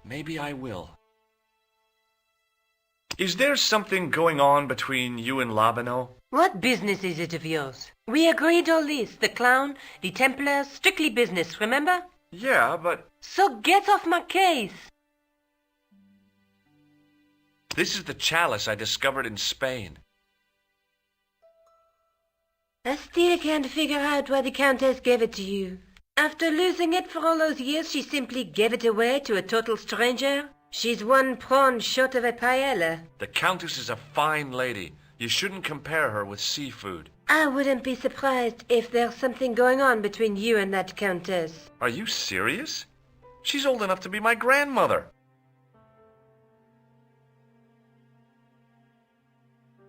maybe I will. Is there something going on between you and Labano? What business is it of yours? We agreed all this. The clown, the Templars, strictly business, remember? Yeah, but... So get off my case. This is the chalice I discovered in Spain. I still can't figure out why the Countess gave it to you. After losing it for all those years, she simply gave it away to a total stranger? She's one prawn short of a paella. The Countess is a fine lady. You shouldn't compare her with seafood. I wouldn't be surprised if there's something going on between you and that Countess. Are you serious? She's old enough to be my grandmother.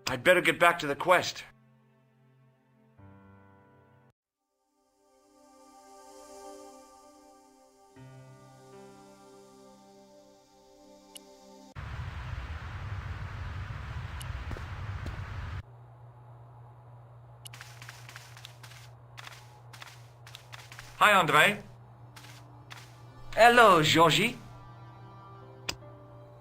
I'd better get back to the quest. Hi, André. Hello, Georgie.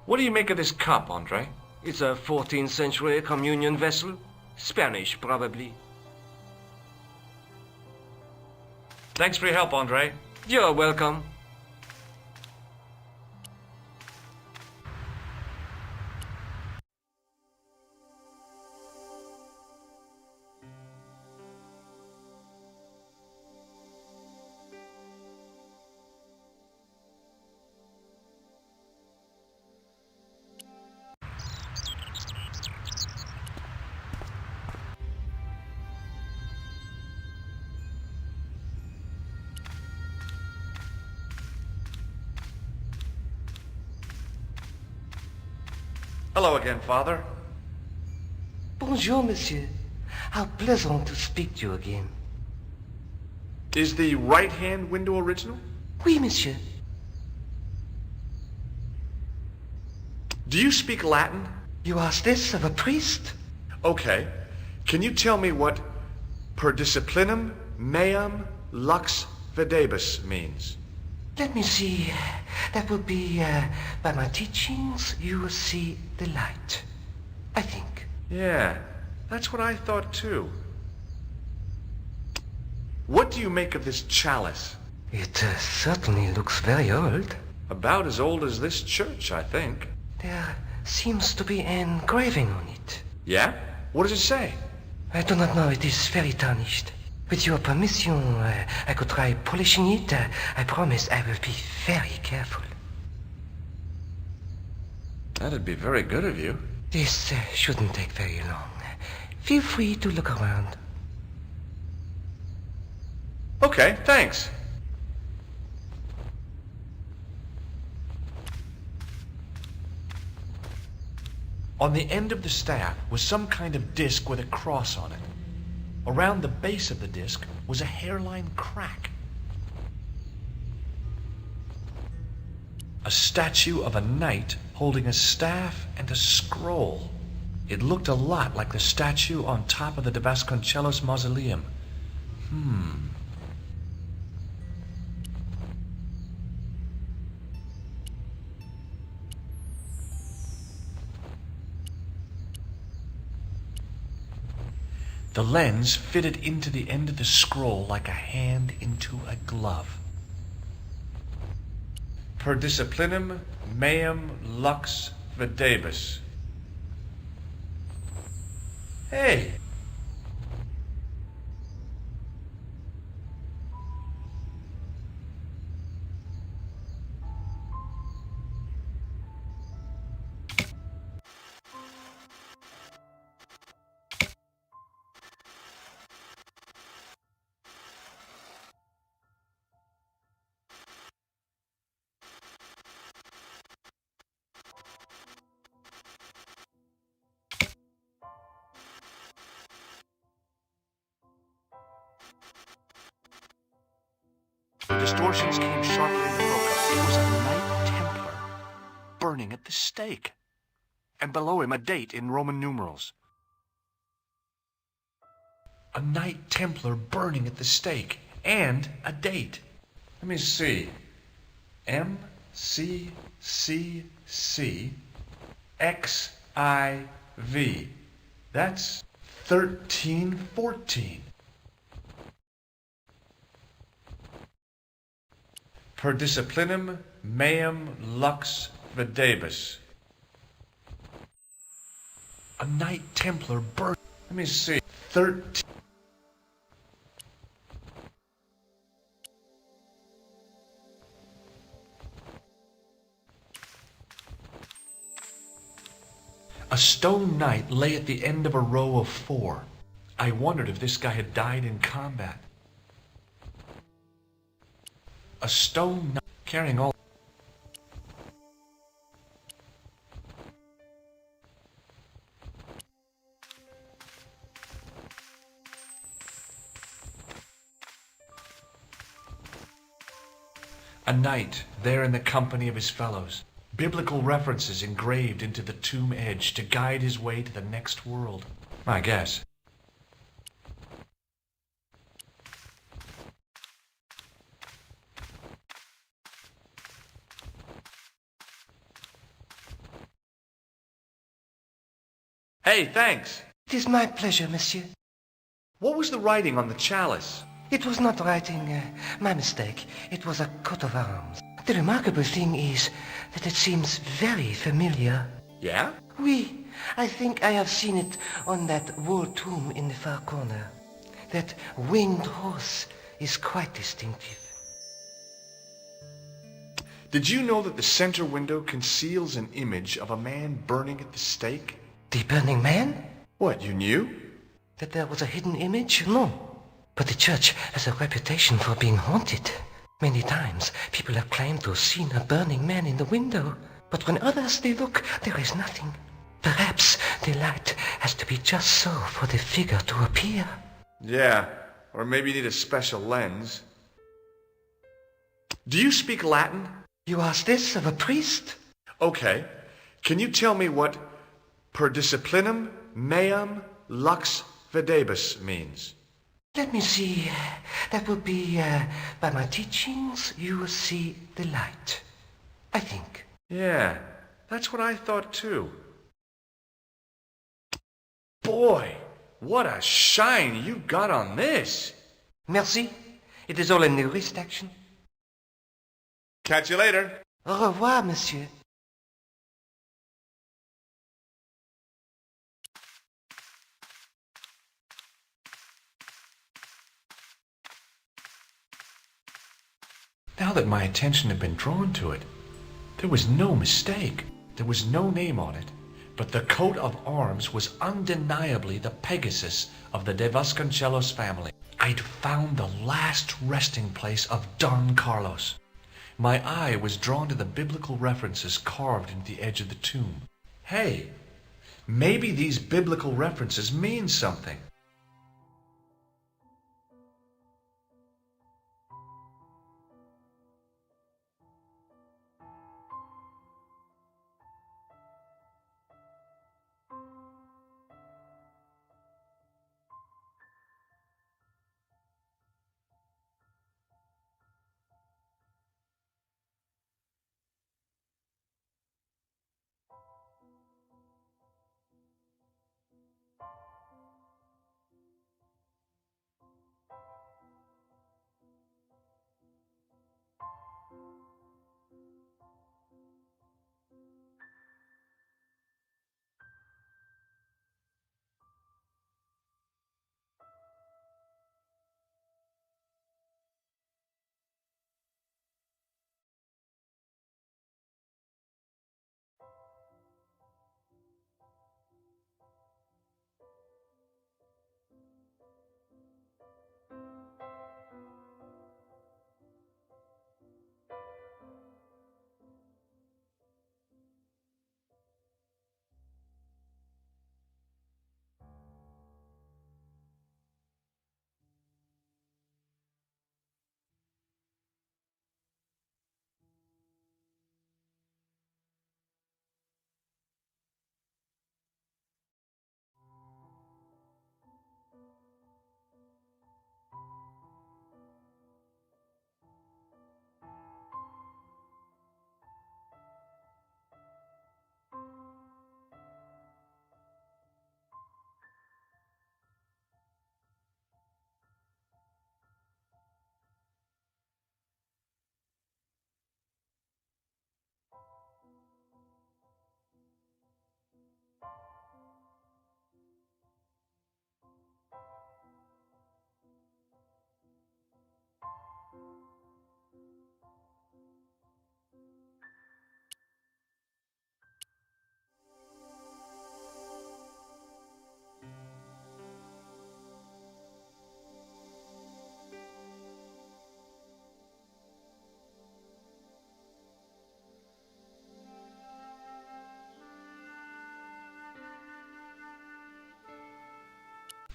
What do you make of this cup, André? It's a 14th century communion vessel. Spanish, probably. Thanks for your help, André. You're welcome. Hello again, Father. Bonjour, monsieur. How pleasant to speak to you again. Is the right-hand window original? Oui, monsieur. Do you speak Latin? You ask this of a priest? Okay. Can you tell me what per disciplinum meam lux videbus means? Let me see. That would be, by my teachings, you will see the light. I think. Yeah, that's what I thought too. What do you make of this chalice? It certainly looks very old. About as old as this church, I think. There seems to be an engraving on it. Yeah? What does it say? I do not know. It is very tarnished. With your permission, I could try polishing it. I promise I will be very careful. That'd be very good of you. This shouldn't take very long. Feel free to look around. Okay, thanks. On the end of the staff was some kind of disc with a cross on it. Around the base of the disc was a hairline crack. A statue of a knight holding a staff and a scroll. It looked a lot like the statue on top of the De Vasconcellos mausoleum. The lens fitted into the end of the scroll like a hand into a glove. Per disciplinum meum lux videbus. Hey! The distortions came sharply in the focus. It was a Knight Templar burning at the stake. And below him a date in Roman numerals. A Knight Templar burning at the stake. And a date. Let me see. MCCC-XIV. That's 1314. Per disciplinum meum lux videbus. A Knight Templar burnt. Let me see. 13. A stone knight lay at the end of a row of 4. I wondered if this guy had died in combat. A stone knight carrying all. A knight there in the company of his fellows. Biblical references engraved into the tomb edge to guide his way to the next world. I guess. Hey, thanks. It is my pleasure, monsieur. What was the writing on the chalice? It was not writing, my mistake. It was a coat of arms. The remarkable thing is that it seems very familiar. Yeah? Oui, I think I have seen it on that wall tomb in the far corner. That winged horse is quite distinctive. Did you know that the center window conceals an image of a man burning at the stake? The burning man? What, you knew? That there was a hidden image? No. But the church has a reputation for being haunted. Many times people have claimed to have seen a burning man in the window. But when others they look, there is nothing. Perhaps the light has to be just so for the figure to appear. Yeah, or maybe you need a special lens. Do you speak Latin? You ask this of a priest? Okay. Can you tell me what per disciplinum meum lux videbus means? Let me see. That would be, by my teachings, you will see the light. I think. Yeah, that's what I thought too. Boy, what a shine you got on this. Merci. It is all in the wrist action. Catch you later. Au revoir, monsieur. Now that my attention had been drawn to it, there was no mistake. There was no name on it, but the coat of arms was undeniably the Pegasus of the De Vasconcellos family. I'd found the last resting place of Don Carlos. My eye was drawn to the biblical references carved into the edge of the tomb. Hey, Maybe these biblical references mean something.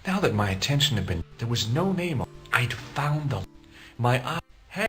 Now that my attention had been, there was no name on it. I'd found the... My eye... Hey.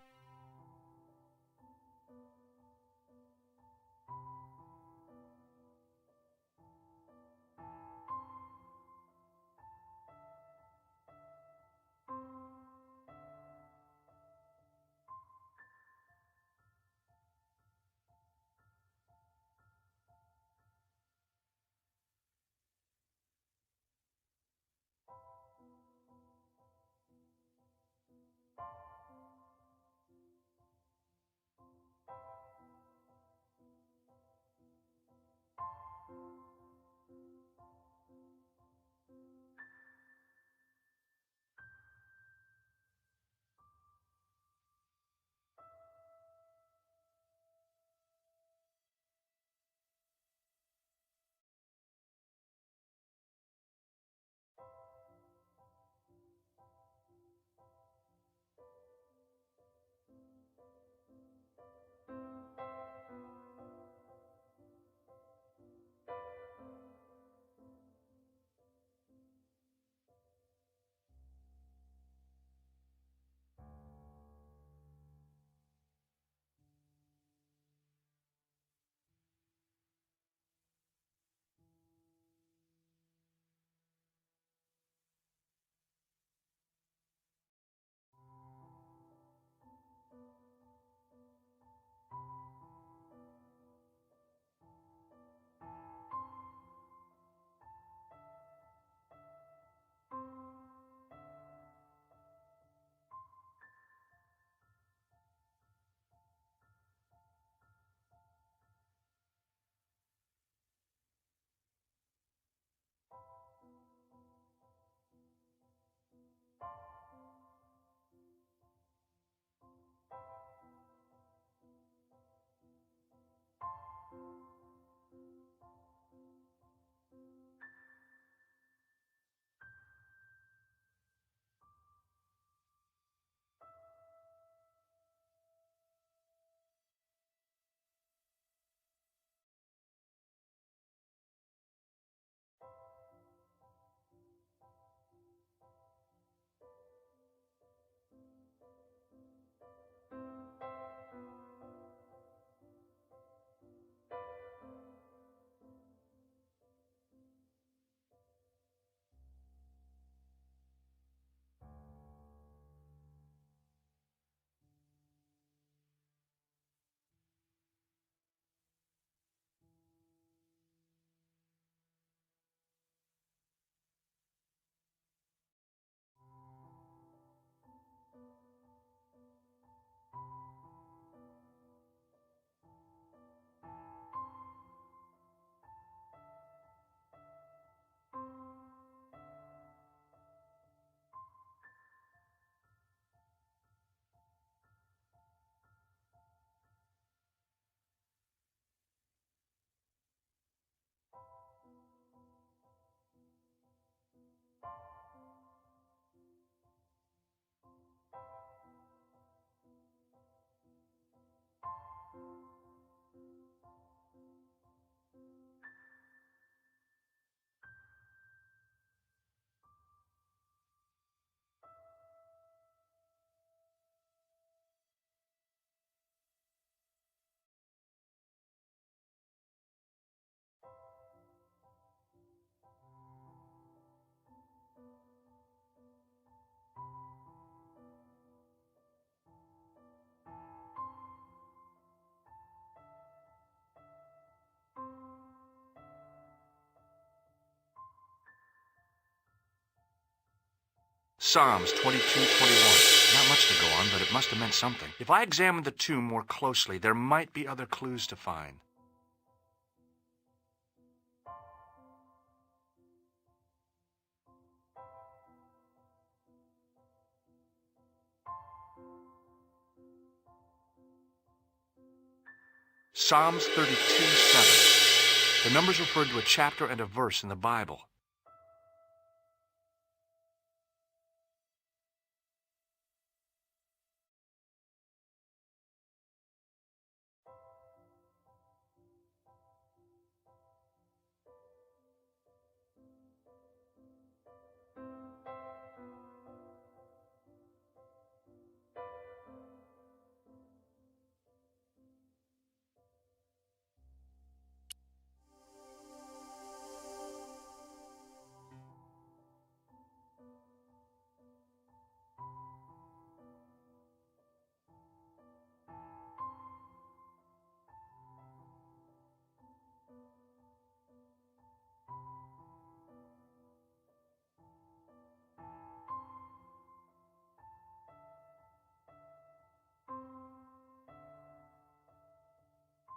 Psalms 22:21. Not much to go on, but it must have meant something. If I examined the tomb more closely, there might be other clues to find. Psalms 32:7. The numbers referred to a chapter and a verse in the Bible.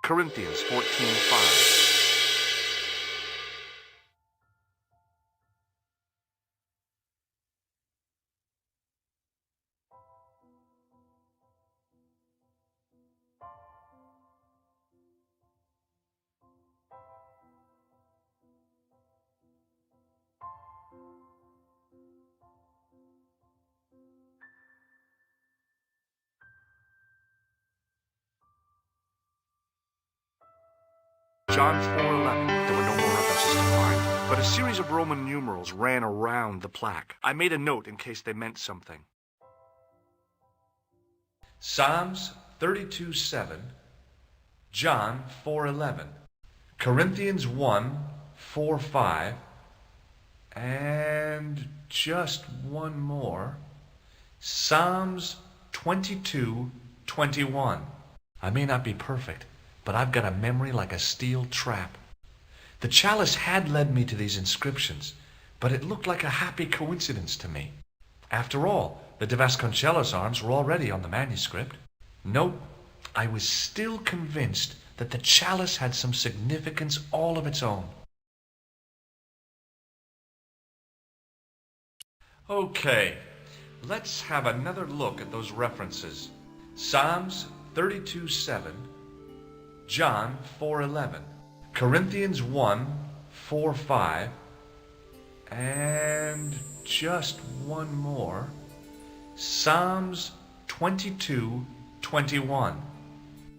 Corinthians 14:5. John 4:11. There were no more references to find, but a series of Roman numerals ran around the plaque. I made a note in case they meant something. Psalms 32:7, John 4:11, Corinthians 1:4-5, and just one more, Psalms 22:21. I may not be perfect, but I've got a memory like a steel trap. The chalice had led me to these inscriptions, but it looked like a happy coincidence to me. After all, the De Vasconcelos arms were already on the manuscript. Nope, I was still convinced that the chalice had some significance all of its own. Okay, let's have another look at those references. Psalms 32:7, John 4:11, Corinthians 1:4-5, and just one more, Psalms 22:21.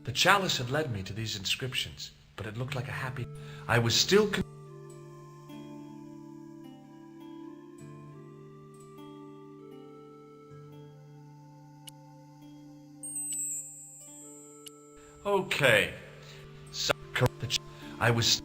The chalice had led me to these inscriptions, but it looked like a happy... I was still... Okay. I was...